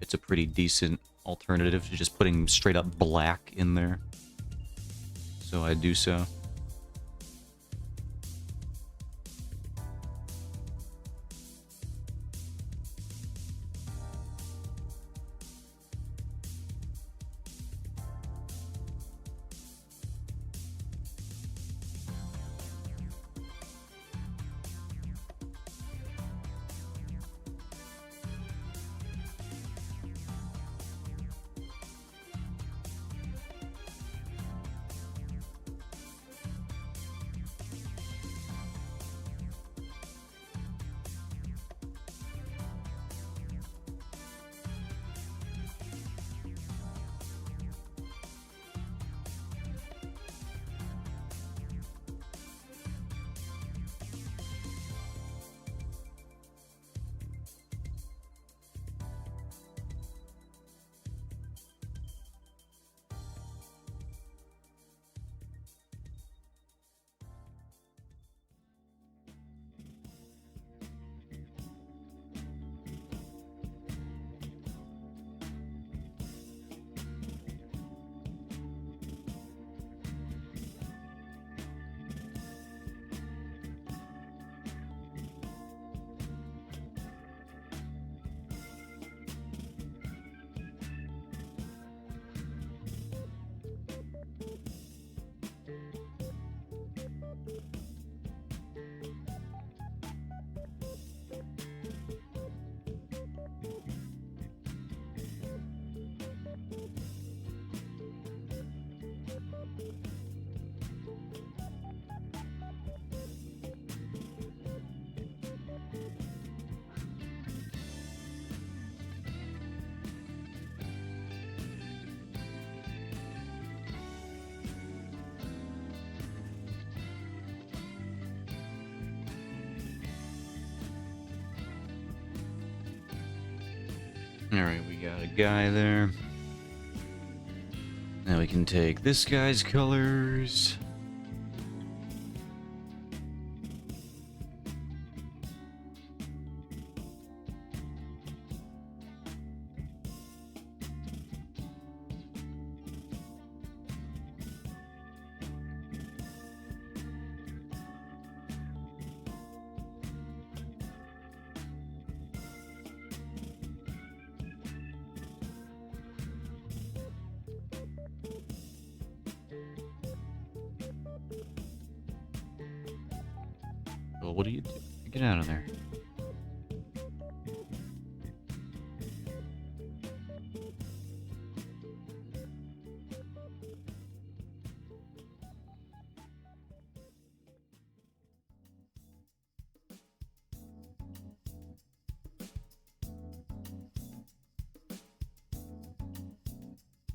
It's a pretty decent alternative to just putting straight up black in there. So I do so. Alright, we got a guy there. Now we can take this guy's colors. Well, what do you do? Get out of there.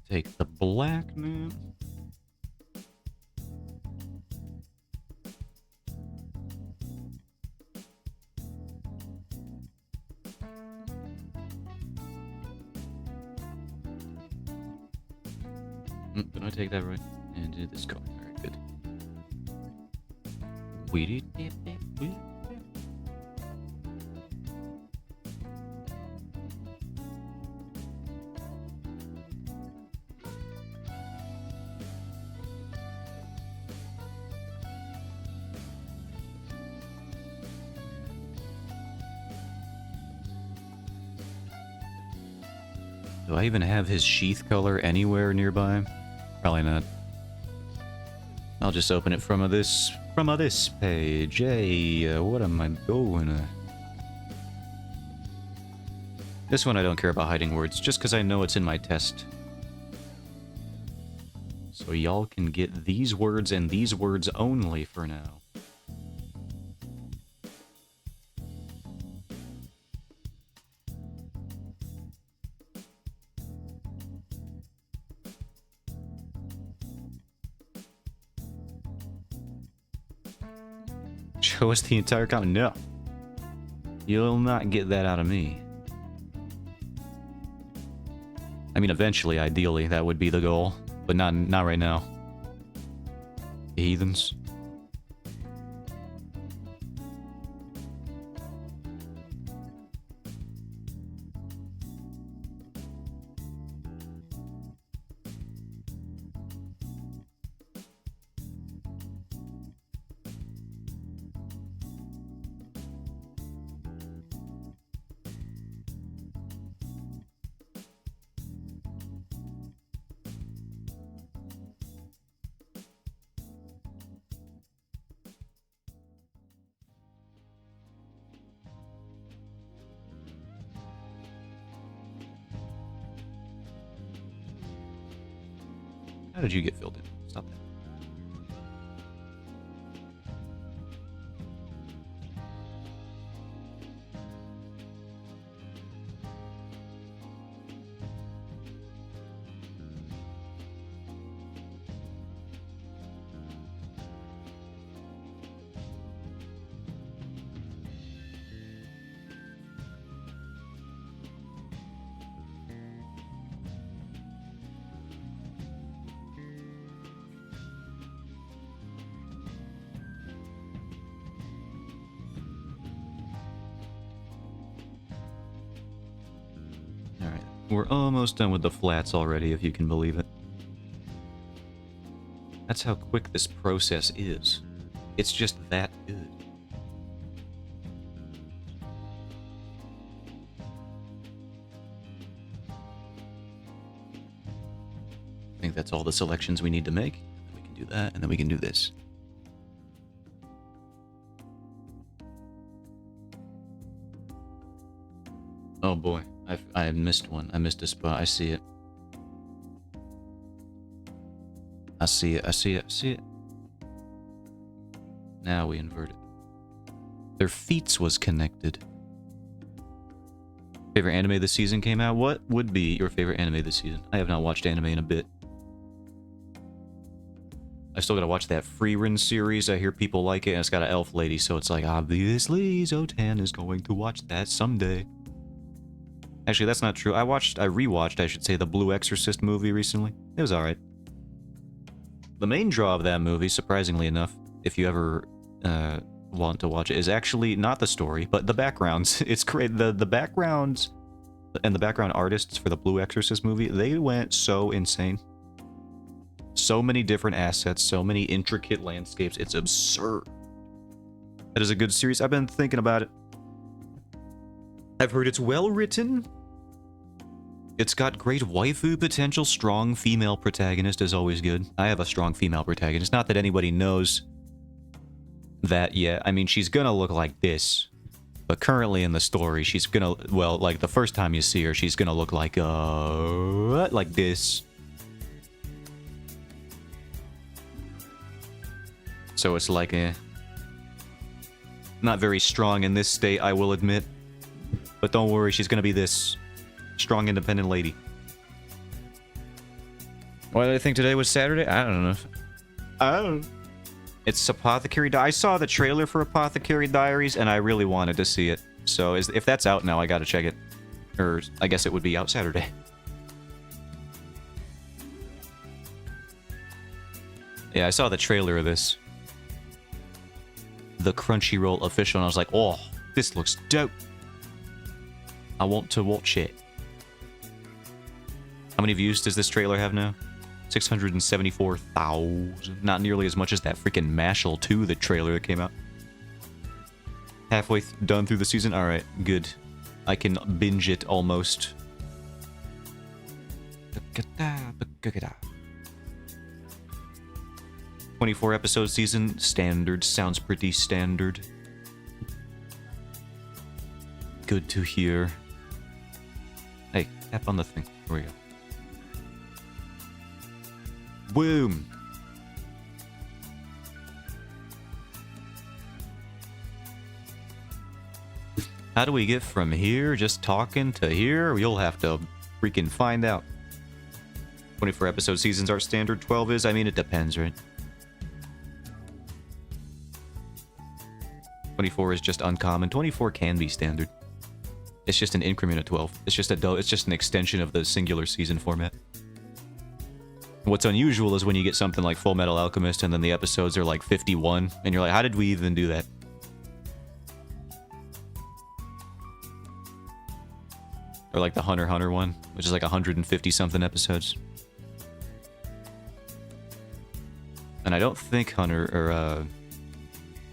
Take the black now. Did I take that right? And did this color. Alright, good. Weedy. Do I even have his sheath color anywhere nearby? Probably not. I'll just open it from this page. Hey, what am I doing? This one I don't care about hiding words, just because I know it's in my test. So y'all can get these words and these words only for now. Show us the entire comic? No. You'll not get that out of me. I mean, eventually, ideally, that would be the goal. But not right now. Heathens. How did you get filled in? Stop that. We're almost done with the flats already, if you can believe it. That's how quick this process is. It's just that good. I think that's all the selections we need to make. We can do that, and then we can do this. Oh boy. I missed one. I missed a spot. I see it. I see it. I see it. I see it. Now we invert it. Their feats was connected. Favorite anime this season came out? What would be your favorite anime this season? I have not watched anime in a bit. I still gotta watch that Frieren series. I hear people like it, and it's got an elf lady, so it's like, obviously, Zotan is going to watch that someday. Actually, that's not true. I rewatched, I should say, the Blue Exorcist movie recently. It was alright. The main draw of that movie, surprisingly enough, if you ever want to watch it, is actually not the story, but the backgrounds. It's great. The backgrounds and the background artists for the Blue Exorcist movie, they went so insane. So many different assets, so many intricate landscapes. It's absurd. That is a good series. I've been thinking about it. I've heard it's well written. It's got great waifu potential. Strong female protagonist is always good. I have a strong female protagonist. Not that anybody knows that yet. I mean, she's gonna look like this. But currently in the story, she's gonna... Well, like, the first time you see her, she's gonna look like this. So it's like, not very strong in this state, I will admit. But don't worry, she's gonna be this strong, independent lady. Why did I think today was Saturday? I don't know. It's Apothecary Diaries. I saw the trailer for Apothecary Diaries, and I really wanted to see it. So if that's out now, I gotta check it. Or I guess it would be out Saturday. Yeah, I saw the trailer of this. The Crunchyroll official, and I was like, oh, this looks dope. I want to watch it. How many views does this trailer have now? 674,000. Not nearly as much as that freaking Mashal 2, the trailer that came out. Halfway done through the season? Alright, good. I can binge it almost. 24 episode season, standard. Sounds pretty standard. Good to hear. Hey, tap on the thing. Here we go. Boom! How do we get from here, just talking, to here? You'll have to freaking find out. 24 episode seasons are standard, 12 is? I mean, it depends, right? 24 is just uncommon. 24 can be standard. It's just an increment of 12. It's just an extension of the singular season format. What's unusual is when you get something like Full Metal Alchemist and then the episodes are like 51, and you're like, how did we even do that? Or like the Hunter x Hunter one, which is like 150 something episodes. And I don't think I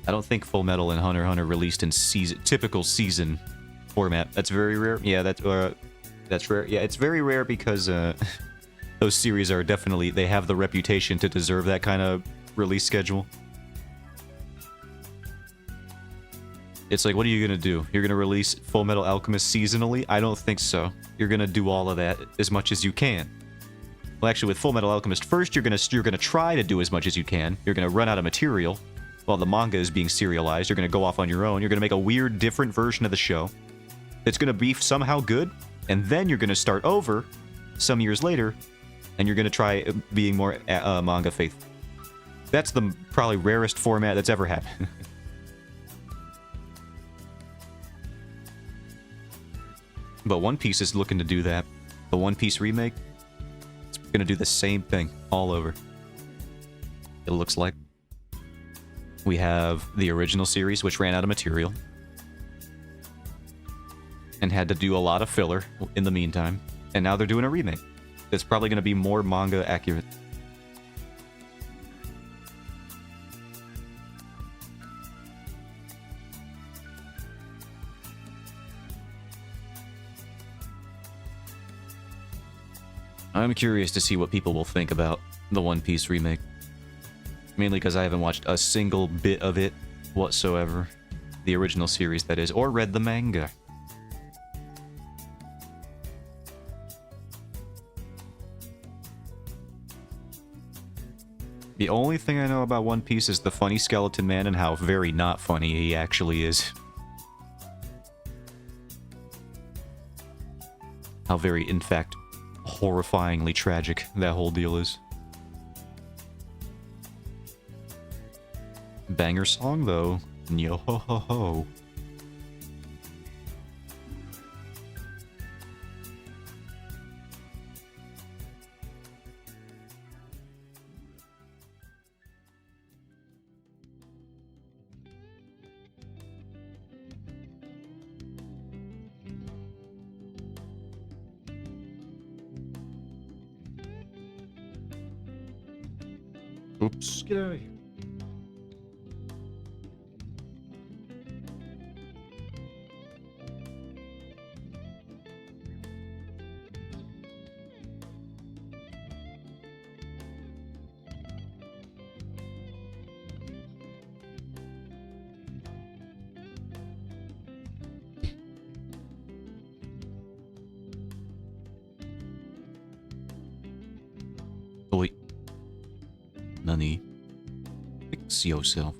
don't think Full Metal and Hunter x Hunter released in typical season format. That's very rare. Yeah, that's rare. Yeah, it's very rare because those series are definitely, they have the reputation to deserve that kind of release schedule. It's like, what are you gonna do? You're gonna release Full Metal Alchemist seasonally? I don't think so. You're gonna do all of that as much as you can. Well, actually, with Full Metal Alchemist, first you're gonna try to do as much as you can. You're gonna run out of material while the manga is being serialized. You're gonna go off on your own. You're gonna make a weird, different version of the show. It's gonna be somehow good, and then you're gonna start over some years later, and you're gonna try being more manga faithful. That's the probably rarest format that's ever happened. But One Piece is looking to do that. The One Piece remake, it's gonna do the same thing all over. It looks like. We have the original series, which ran out of material. And had to do a lot of filler in the meantime. And now they're doing a remake. It's probably gonna be more manga accurate. I'm curious to see what people will think about the One Piece remake. Mainly because I haven't watched a single bit of it whatsoever. The original series, that is, or read the manga. The only thing I know about One Piece is the funny skeleton man and how very not funny he actually is. How very, in fact, horrifyingly tragic that whole deal is. Banger song, though. Yo ho ho ho. Oops, get out of here. Oi. Nani? Fix yourself.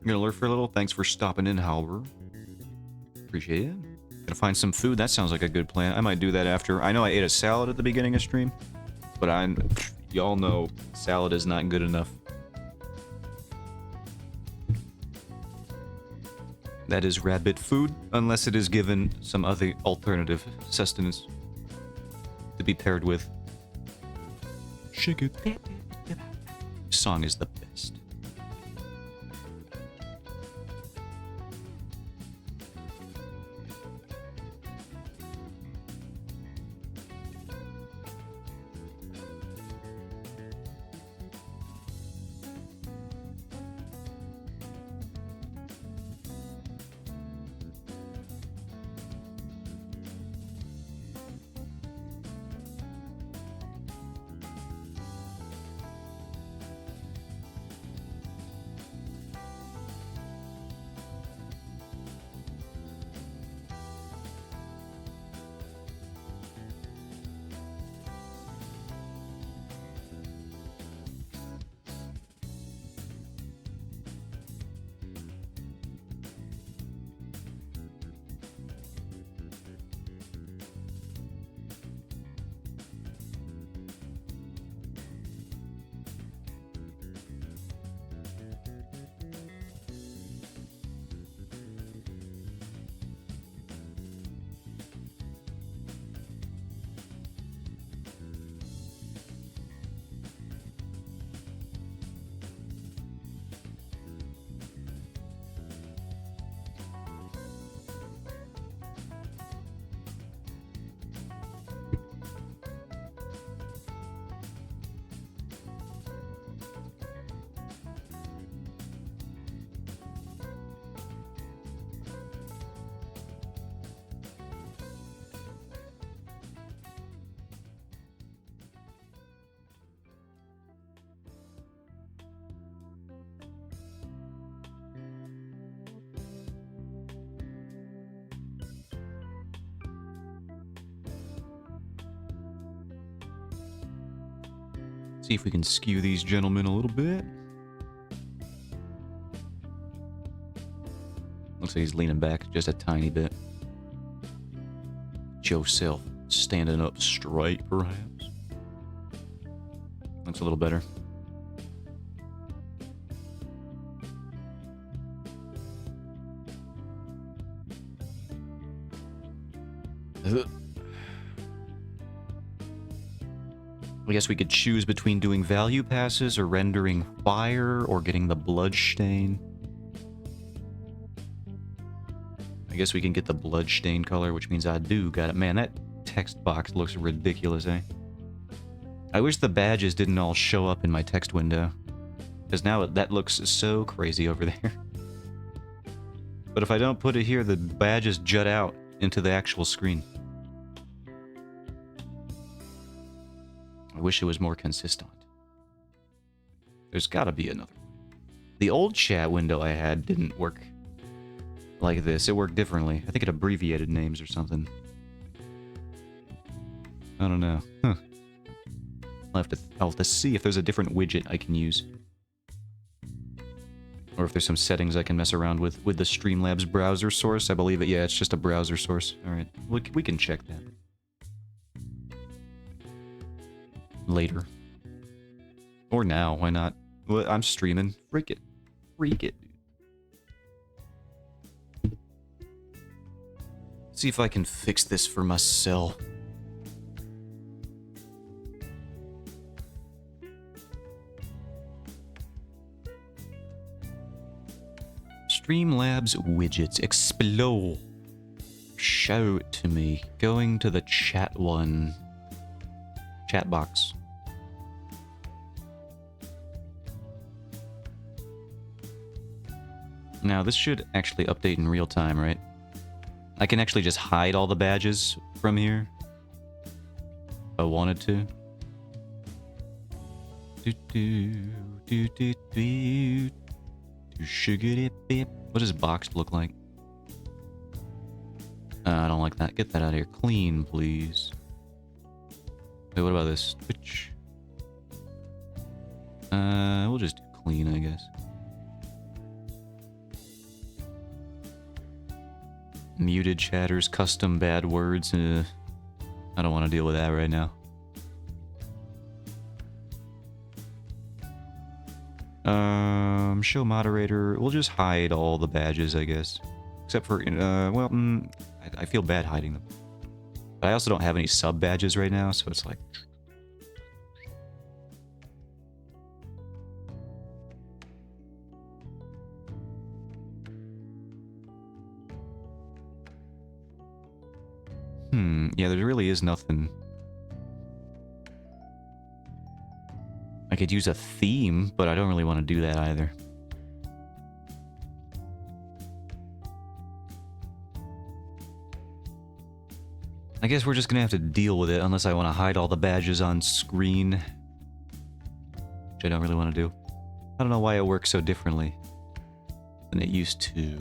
gonna lurk for a little. Thanks for stopping in, Halber. Appreciate it. Gonna find some food. That sounds like a good plan. I might do that after. I know I ate a salad at the beginning of stream, but y'all know salad is not good enough. That is rabbit food, unless it is given some other alternative sustenance to be paired with. Song is the best. See if we can skew these gentlemen a little bit. Looks like he's leaning back just a tiny bit. Joe Self standing up straight, perhaps. Looks a little better. I guess we could choose between doing value passes or rendering fire or getting the bloodstain. I guess we can get the bloodstain color, which means I do got it. Man, that text box looks ridiculous, eh? I wish the badges didn't all show up in my text window, because now that looks so crazy over there. But if I don't put it here, the badges jut out into the actual screen. I wish it was more consistent. There's gotta be another. The old chat window I had didn't work like this. It worked differently. I think it abbreviated names or something. I don't know. Huh. I'll have to see if there's a different widget I can use. Or if there's some settings I can mess around with the Streamlabs browser source. I believe it. Yeah, it's just a browser source. Alright, we can check that. Later. Or now, why not? Well, I'm streaming. Freak it. Freak it, dude. See if I can fix this for myself. Streamlabs widgets explode. Show it to me. Going to the chat one. Chat box. Now, this should actually update in real time, right? I can actually just hide all the badges from here. If I wanted to. What does boxed look like? I don't like that. Get that out of here. Clean, please. Wait, what about this? Twitch. We'll just do clean, I guess. Muted chatters, custom bad words. I don't want to deal with that right now. Show moderator. We'll just hide all the badges, I guess. Except for, well, I feel bad hiding them. But I also don't have any sub badges right now, so it's like... yeah, there really is nothing. I could use a theme, but I don't really want to do that either. I guess we're just gonna have to deal with it unless I want to hide all the badges on screen. Which I don't really want to do. I don't know why it works so differently than it used to.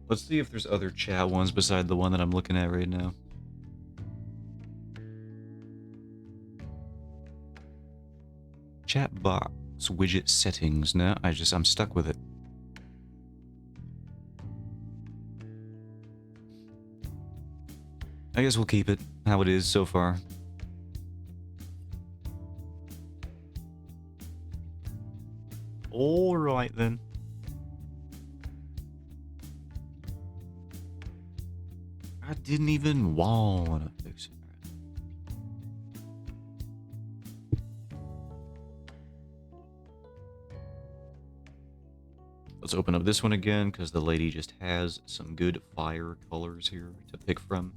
Let's see if there's other chat ones beside the one that I'm looking at right now. Chat box widget settings. No, I'm stuck with it. I guess we'll keep it how it is so far. All right then. I didn't even want to fix it. Let's open up this one again, because the lady just has some good fire colors here to pick from.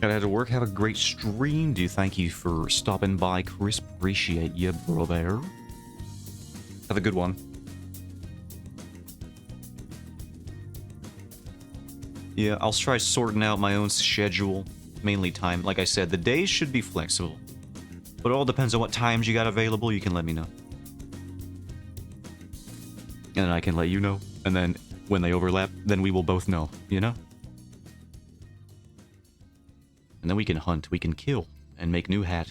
Gotta head to work. Have a great stream. Do thank you for stopping by, Chris. Appreciate you, brother. Have a good one. Yeah, I'll try sorting out my own schedule. Mainly time. Like I said, the days should be flexible. But it all depends on what times you got available. You can let me know. And then I can let you know. And then when they overlap, then we will both know, you know? And then we can hunt, we can kill, and make new hat.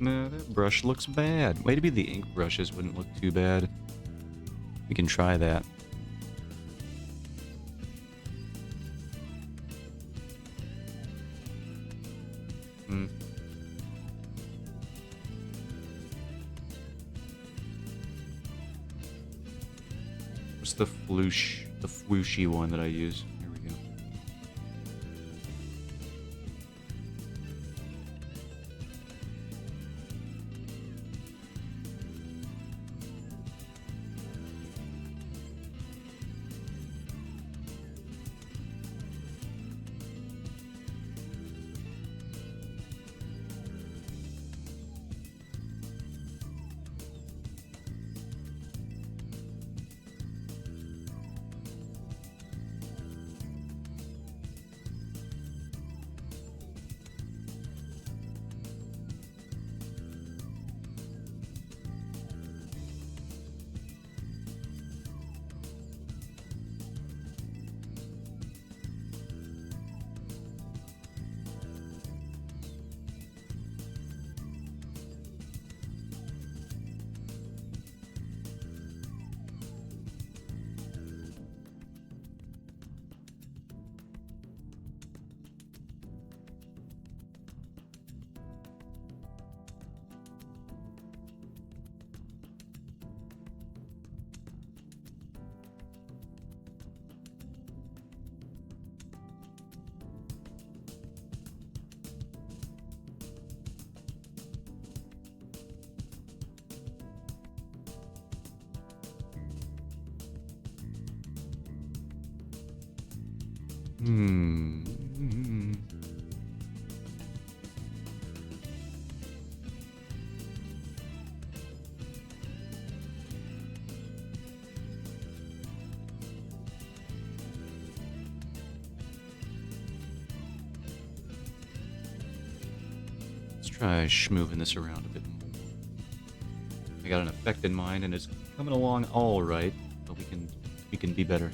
Nah, that brush looks bad. Maybe the ink brushes wouldn't look too bad. We can try that. Hmm. What's the flooshy one that I use? Here we go. Hmm. Let's try schmoving this around a bit more. I got an effect in mind, and it's coming along all right, but we can be better.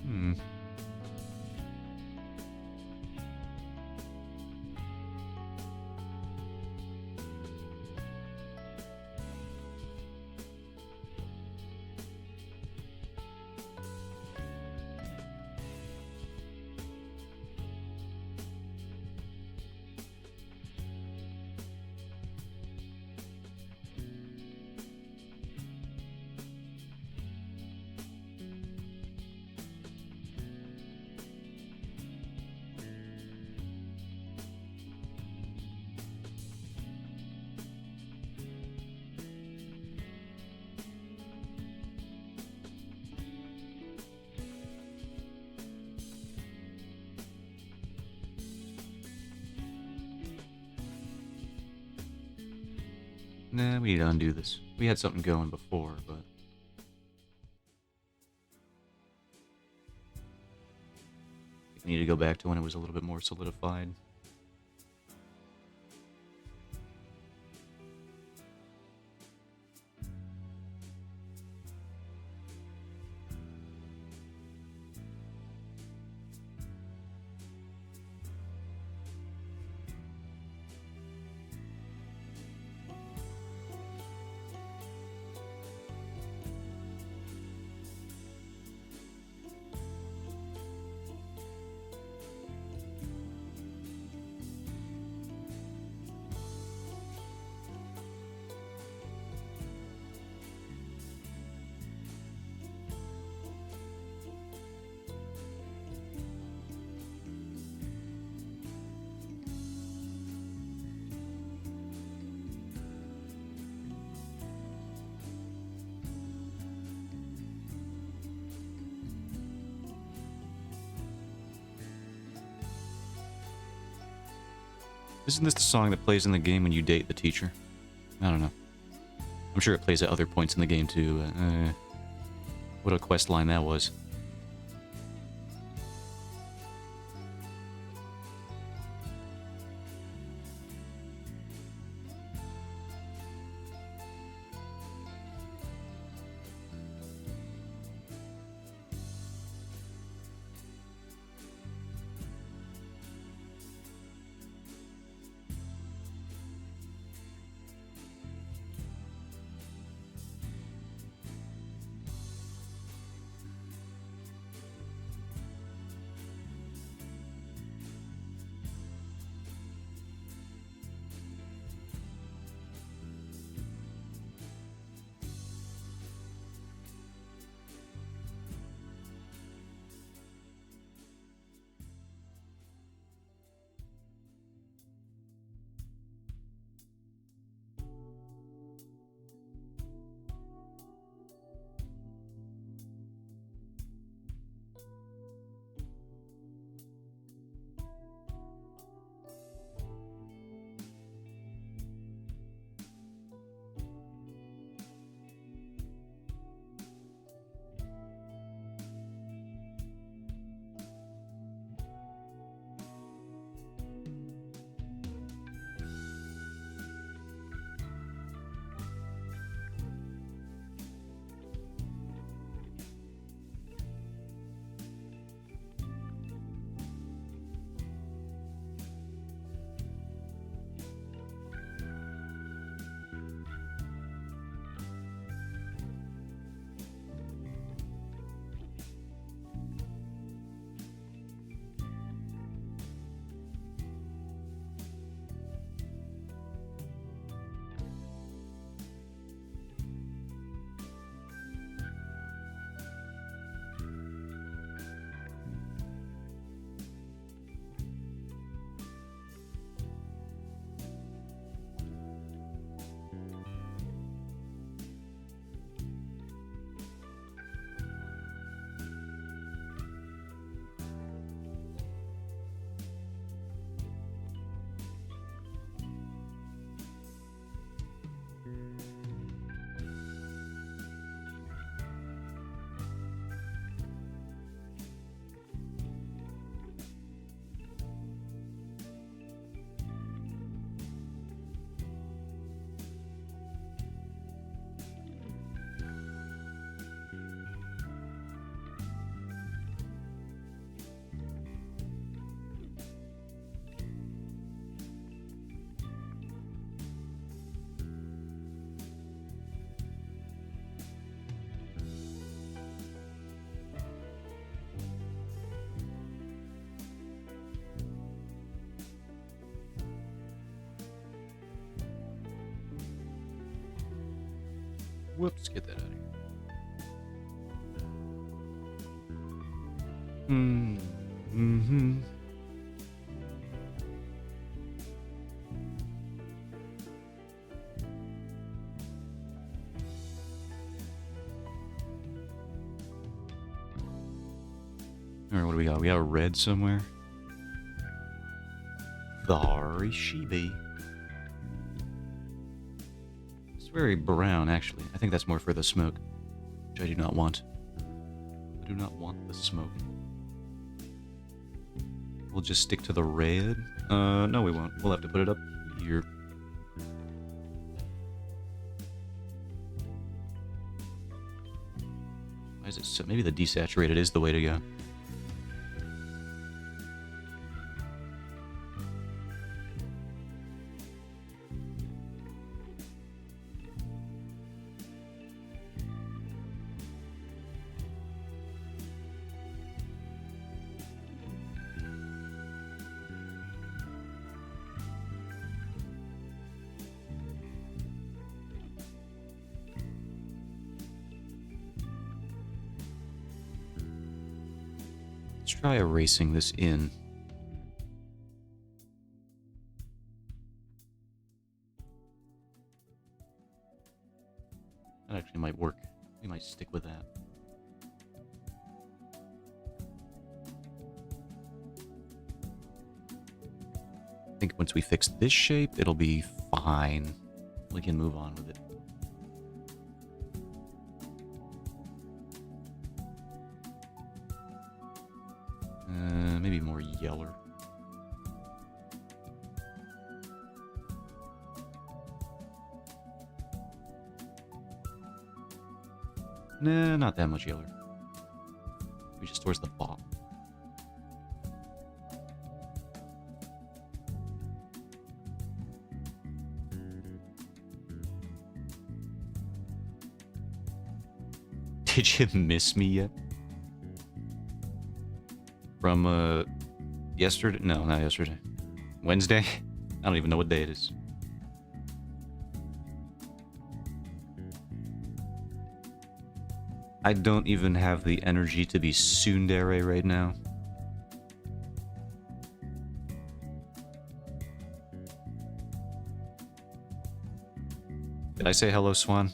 Hmm. Nah, we need to undo this. We had something going before, but... we need to go back to when it was a little bit more solidified. Isn't this the song that plays in the game when you date the teacher? I don't know. I'm sure it plays at other points in the game too. What a quest line that was. Whoops, get that out of here. Mm-hmm. Alright, what do we got? We got a red somewhere. Very sheepy. It's very brown, actually. I think that's more for the smoke, which I do not want. I do not want the smoke. We'll just stick to the red. No, we won't. We'll have to put it up here. Why is it so? Maybe the desaturated is the way to go. Let's try erasing this in. That actually might work. We might stick with that. I think once we fix this shape, it'll be fine. We can move on with it. Maybe more yeller. Nah, not that much yeller. We just towards the bottom. Did you miss me yet? From, yesterday? No, not yesterday. Wednesday? I don't even know what day it is. I don't even have the energy to be tsundere right now. Did I say hello, Swan?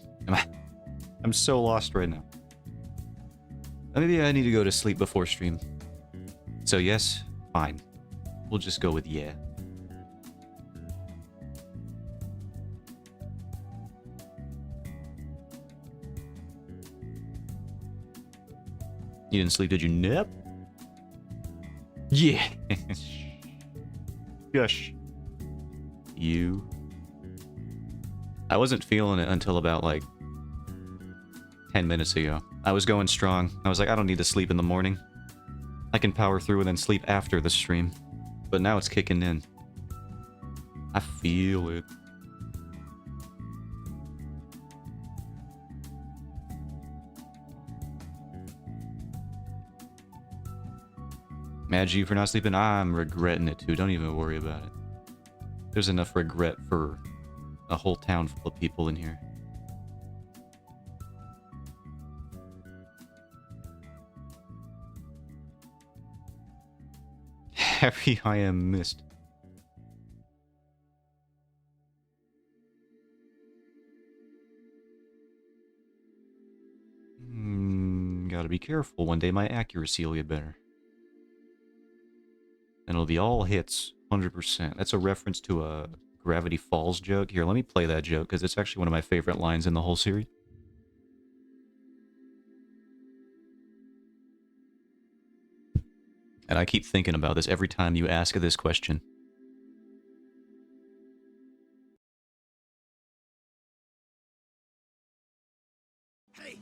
I'm so lost right now. Maybe I need to go to sleep before stream. So yes, fine. We'll just go with yeah. You didn't sleep, did you, Nip? Yeah. Gosh. You. I wasn't feeling it until about like 10 minutes ago. I was going strong. I was like, I don't need to sleep in the morning. I can power through and then sleep after the stream. But now it's kicking in. I feel it. Mad at you for not sleeping? I'm regretting it too. Don't even worry about it. There's enough regret for a whole town full of people in here. Happy I am missed. Gotta be careful. One day my accuracy will get better. And it'll be all hits, 100%. That's a reference to a Gravity Falls joke. Here, let me play that joke, because it's actually one of my favorite lines in the whole series. And I keep thinking about this every time you ask this question. Hey!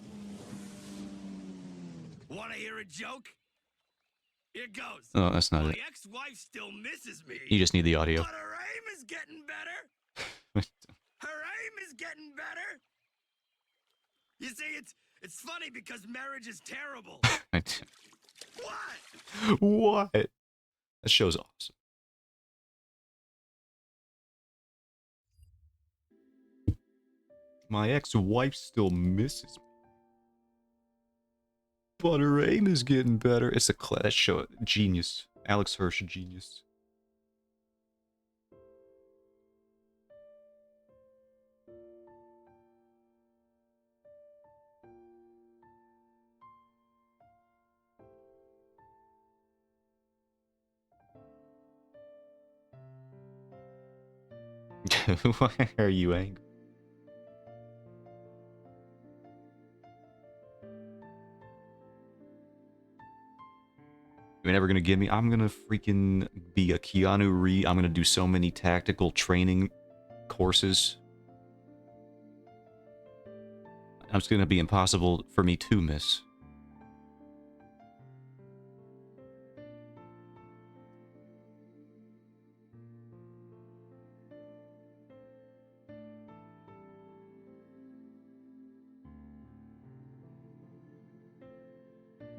Wanna hear a joke? Here goes. Oh, that's not My it. ex-wife still misses me. You just need the audio. But her aim is getting better. Her aim is getting better. You see, it's funny because marriage is terrible. What? What? That show's awesome. My ex-wife still misses me. But her aim is getting better. It's a that show. Genius. Alex Hirsch, genius. Why are you angry? You're never gonna give me. I'm gonna freaking be a Keanu Reeves. I'm gonna do so many tactical training courses. It's gonna be impossible for me to miss.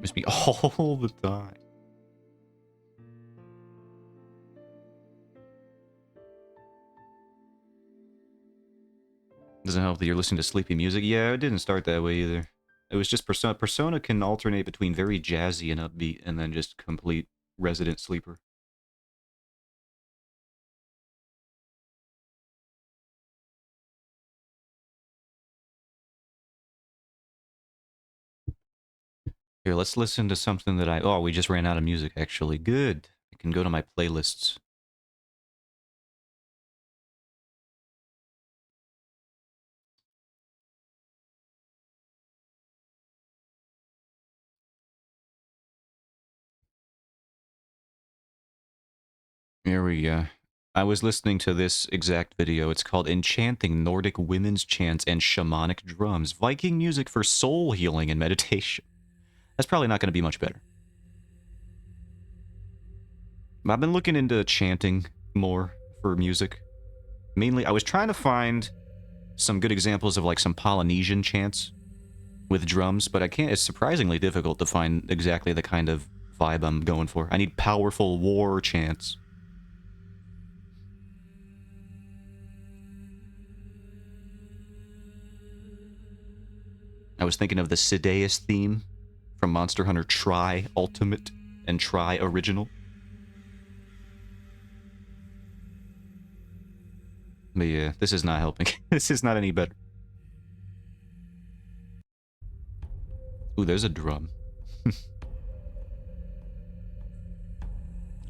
Miss me all the time. Doesn't help that you're listening to sleepy music. Yeah, it didn't start that way either. It was just Persona. Persona can alternate between very jazzy and upbeat, and then just complete resident sleeper. Here, let's listen to something that I... Oh, we just ran out of music, actually. Good. I can go to my playlists. Here we go. I was listening to this exact video. It's called Enchanting Nordic Women's Chants and Shamanic Drums. Viking music for soul healing and meditation. That's probably not going to be much better. I've been looking into chanting more for music. Mainly, I was trying to find some good examples of like some Polynesian chants with drums, but I can't. It's surprisingly difficult to find exactly the kind of vibe I'm going for. I need powerful war chants. I was thinking of the Sidaeus theme from Monster Hunter Tri Ultimate and Tri Original. But yeah, this is not helping. This is not any better. Ooh, there's a drum.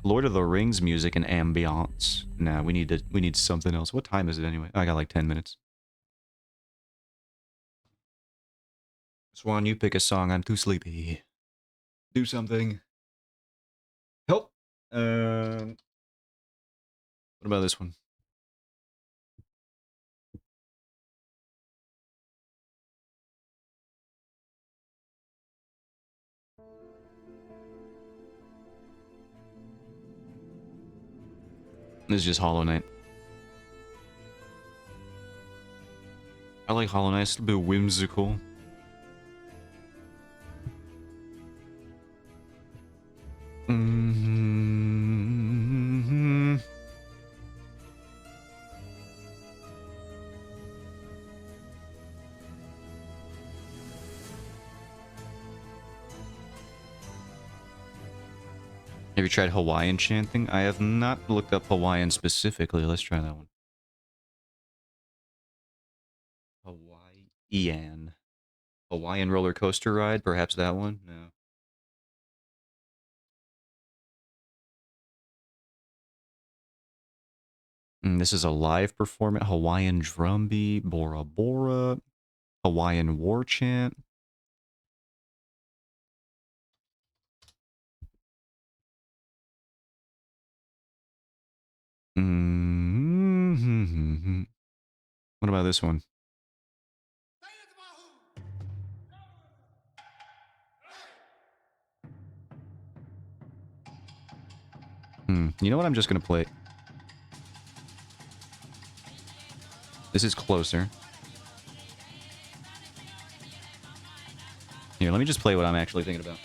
Lord of the Rings music and ambiance. Nah, we need something else. What time is it anyway? I got like 10 minutes. Swan, you pick a song. I'm too sleepy. Do something. Help. What about this one? This is just Hollow Knight. I like Hollow Knight. It's a bit whimsical. Have you tried Hawaiian chanting? I have not looked up Hawaiian specifically. Let's try that one. Hawaiian. Hawaiian roller coaster ride? Perhaps that one? No. This is a live performance. Hawaiian drum beat, Bora Bora, Hawaiian war chant. What about this one? You know what? I'm just gonna play. This is closer. Here, let me just play what I'm actually thinking about.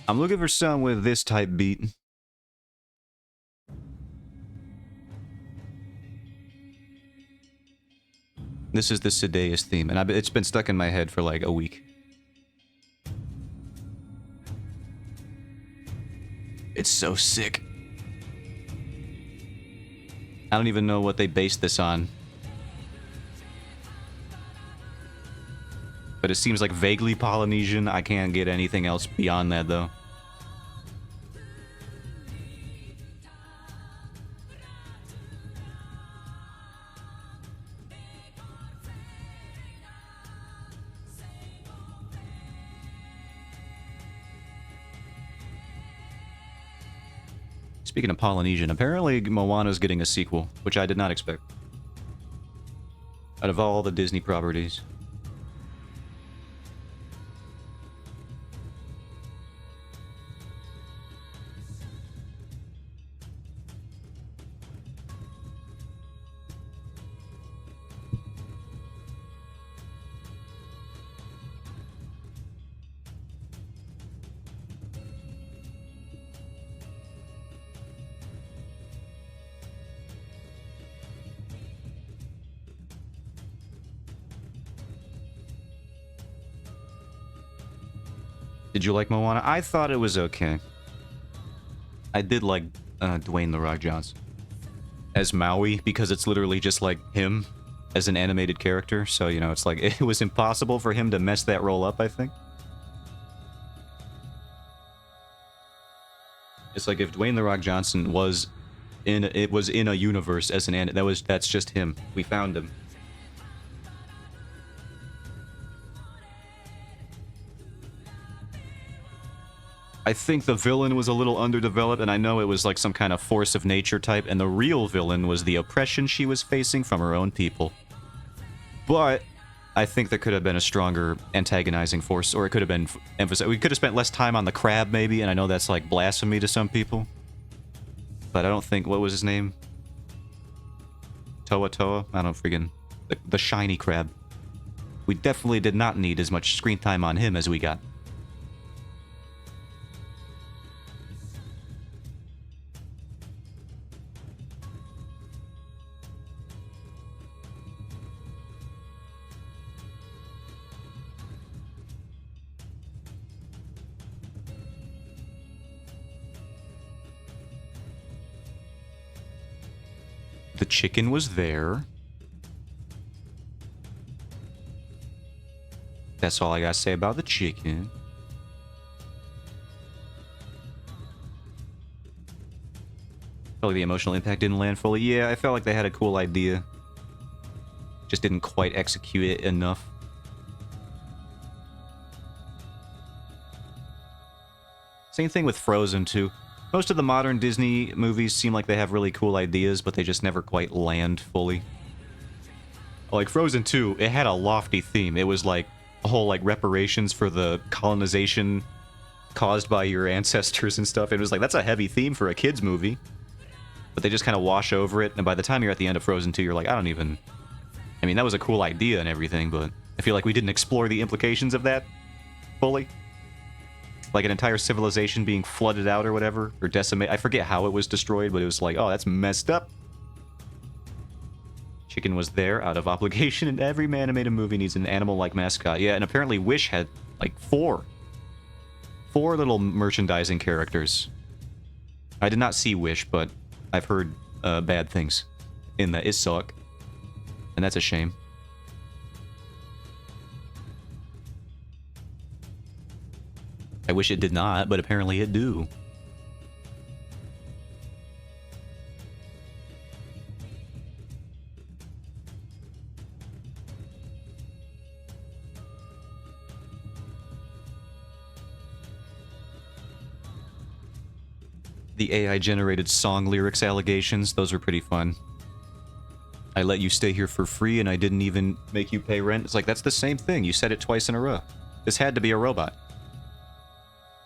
I'm looking for some with this type beat. This is the Sidaeus theme, and it's been stuck in my head for like a week. It's so sick. I don't even know what they based this on. But it seems like vaguely Polynesian. I can't get anything else beyond that, though. Speaking of Polynesian, apparently Moana's getting a sequel, which I did not expect. Out of all the Disney properties. Did you like Moana? I thought it was okay. I did like Dwayne The Rock Johnson as Maui, because it's literally just like him as an animated character. So, you know, it's like, it was impossible for him to mess that role up, I think. It's like if Dwayne The Rock Johnson was in a universe as an that's just him. We found him. I think the villain was a little underdeveloped, and I know it was like some kind of force of nature type, and the real villain was the oppression she was facing from her own people. But I think there could have been a stronger antagonizing force, or it could have been emphasized. We could have spent less time on the crab, maybe, and I know that's like blasphemy to some people. But I don't think, what was his name? Toa Toa? I don't friggin'... The shiny crab. We definitely did not need as much screen time on him as we got. The chicken was there. That's all I gotta say about the chicken. Felt like the emotional impact didn't land fully. Yeah, I felt like they had a cool idea. Just didn't quite execute it enough. Same thing with Frozen 2. Most of the modern Disney movies seem like they have really cool ideas, but they just never quite land fully. Like Frozen 2, it had a lofty theme. It was like a whole like reparations for the colonization caused by your ancestors and stuff. It was like, that's a heavy theme for a kid's movie. But they just kind of wash over it, and by the time you're at the end of Frozen 2, you're like, I don't even... I mean, that was a cool idea and everything, but I feel like we didn't explore the implications of that fully. Like an entire civilization being flooded out or whatever, or decimated. I forget how it was destroyed, but it was like, oh, that's messed up. Chicken was there out of obligation, and every animated movie needs an animal-like mascot. Yeah, and apparently Wish had, like, four little merchandising characters. I did not see Wish, but I've heard bad things in that it suck. And that's a shame. I wish it did not, but apparently it do. The AI-generated song lyrics allegations, those were pretty fun. I let you stay here for free and I didn't even make you pay rent. It's like, that's the same thing. You said it twice in a row. This had to be a robot.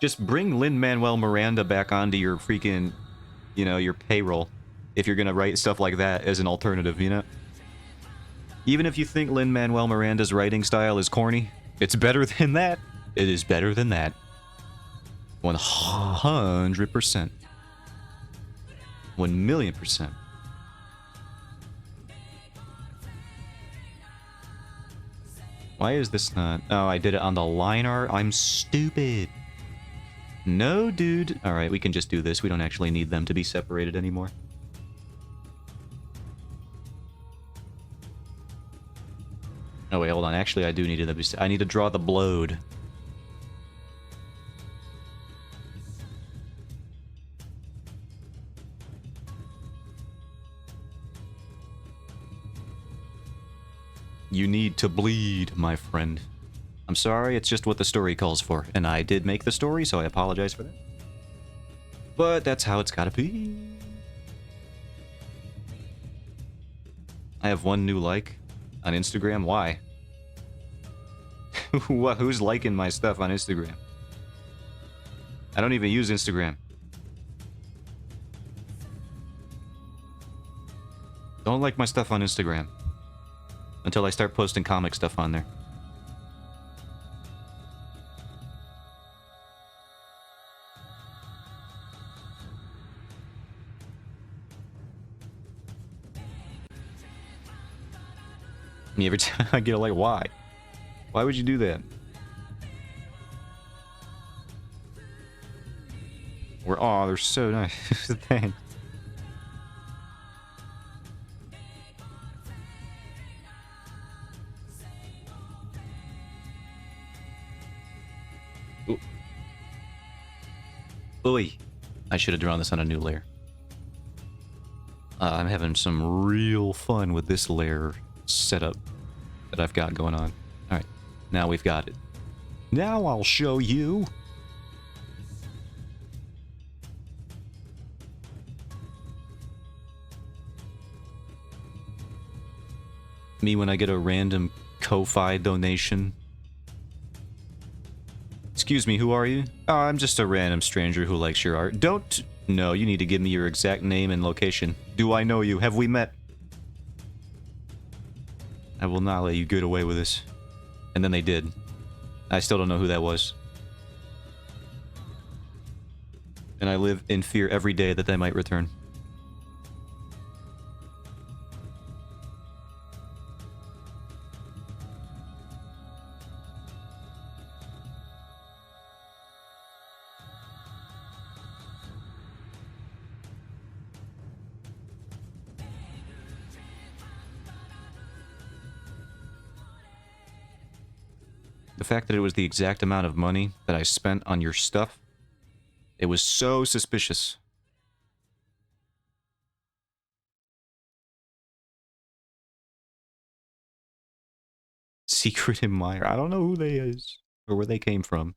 Just bring Lin-Manuel Miranda back onto your freaking, you know, your payroll. If you're gonna write stuff like that as an alternative, you know? Even if you think Lin-Manuel Miranda's writing style is corny, it's better than that. It is better than that. 100%. 1,000,000%. Why is this not... Oh, I did it on the line art? I'm stupid. No, dude. Alright, we can just do this. We don't actually need them to be separated anymore. Oh, wait, hold on. Actually, I do need them to be... I need to draw the blowed. You need to bleed, my friend. I'm sorry, it's just what the story calls for. And I did make the story, so I apologize for that. But that's how it's gotta be. I have one new like on Instagram. Why? Who's liking my stuff on Instagram? I don't even use Instagram. Don't like my stuff on Instagram. Until I start posting comic stuff on there. And every time I get a like, why? Why would you do that? Aw, they're so nice. Thanks. Oy. I should have drawn this on a new layer. I'm having some real fun with this layer setup that I've got going on. Alright, now we've got it. Now I'll show you. Me when I get a random Ko-Fi donation. Excuse me, who are you? Oh, I'm just a random stranger who likes your art. Don't... No, you need to give me your exact name and location. Do I know you? Have we met? I will not let you get away with this. And then they did. I still don't know who that was. And I live in fear every day that they might return. The fact that it was the exact amount of money that I spent on your stuff, it was so suspicious. Secret admirer. I don't know who they is or where they came from.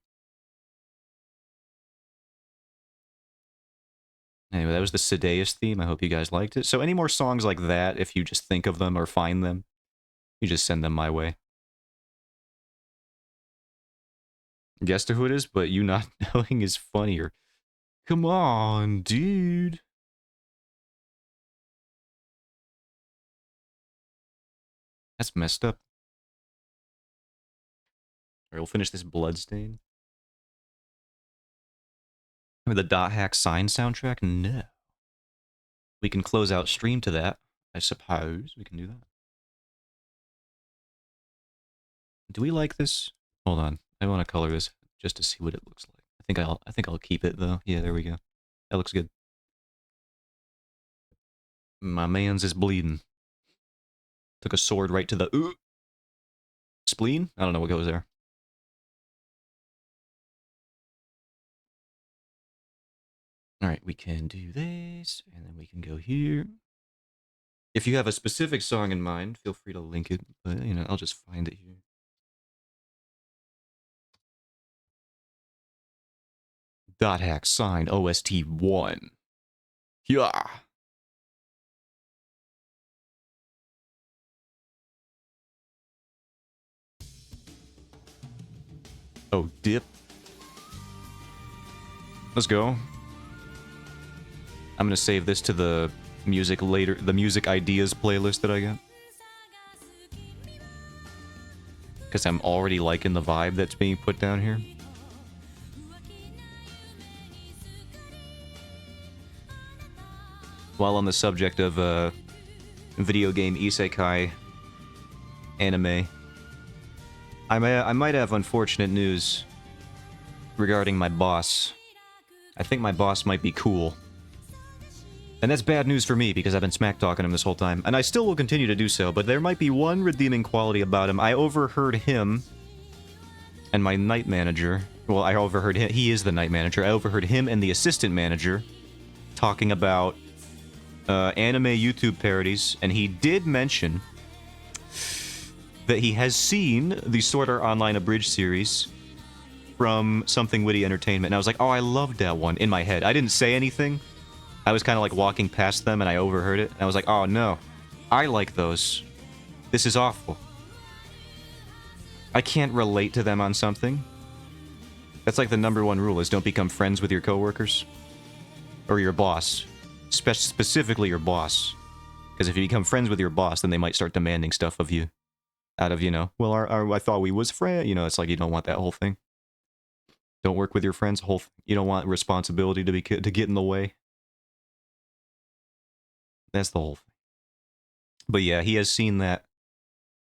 Anyway, that was the Sideus theme. I hope you guys liked it. So any more songs like that, if you just think of them or find them, you just send them my way. Guess to who it is, but you not knowing is funnier. Come on, dude. That's messed up. Alright, we'll finish this Bloodstain. With the Dot Hack Sign soundtrack? No. We can close out stream to that, I suppose. We can do that. Do we like this? Hold on. I want to color this just to see what it looks like. I think I'll keep it though. Yeah, there we go. That looks good. My man's is bleeding. Took a sword right to the spleen? I don't know what goes there. Alright, we can do this, and then we can go here. If you have a specific song in mind, feel free to link it, but, you know, I'll just find it here. Dot Hack Sign OST 1. Yeah. Oh, dip. Let's go. I'm gonna save this to the music later, the music ideas playlist that I got. Because I'm already liking the vibe that's being put down here. While on the subject of video game isekai anime, I might have unfortunate news regarding my boss. I think my boss might be cool. And that's bad news for me, because I've been smack-talking him this whole time. And I still will continue to do so, but there might be one redeeming quality about him. I overheard him and my night manager... Well, I overheard him. He is the night manager. I overheard him and the assistant manager talking about anime YouTube parodies, and he did mention that he has seen the Sword Art Online Abridged series from Something Witty Entertainment. And I was like, oh, I loved that one, in my head. I didn't say anything. I was kind of like walking past them and I overheard it. And I was like, oh no, I like those. This is awful. I can't relate to them on something. That's like the #1 rule is don't become friends with your coworkers. Or your boss. Specifically your boss. Because if you become friends with your boss, then they might start demanding stuff of you. Out of, you know, well, I thought we was friends. You know, it's like you don't want that whole thing. Don't work with your friends. You don't want responsibility to get in the way. That's the whole thing. But yeah, he has seen that.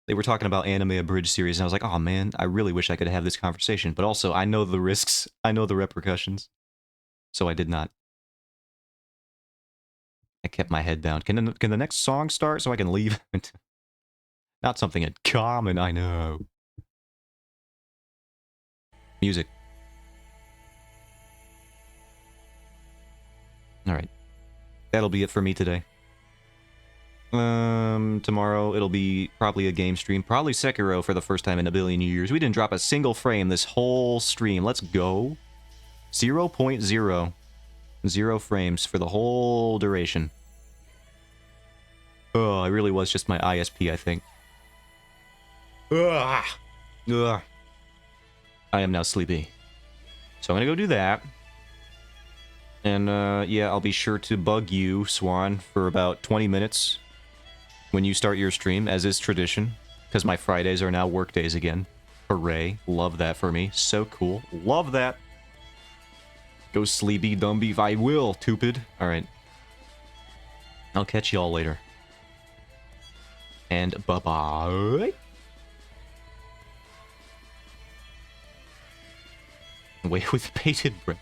They were talking about anime abridged series, and I was like, oh man, I really wish I could have this conversation. But also, I know the risks. I know the repercussions. So I did not. I kept my head down. Can the next song start so I can leave? Not something uncommon, I know. Music. Alright. That'll be it for me today. Tomorrow it'll be probably a game stream. Probably Sekiro for the first time in a billion years. We didn't drop a single frame this whole stream. Let's go. 0.0. 0 frames for the whole duration. Oh, it really was just my ISP, I think. Ugh. Ugh. I am now sleepy. So I'm gonna go do that. And, yeah, I'll be sure to bug you, Swan, for about 20 minutes when you start your stream, as is tradition. Because my Fridays are now work days again. Hooray. Love that for me. So cool. Love that. Go sleepy, dumb beef. I will, stupid. Alright. I'll catch y'all later. And bye-bye. Wait with bated breath.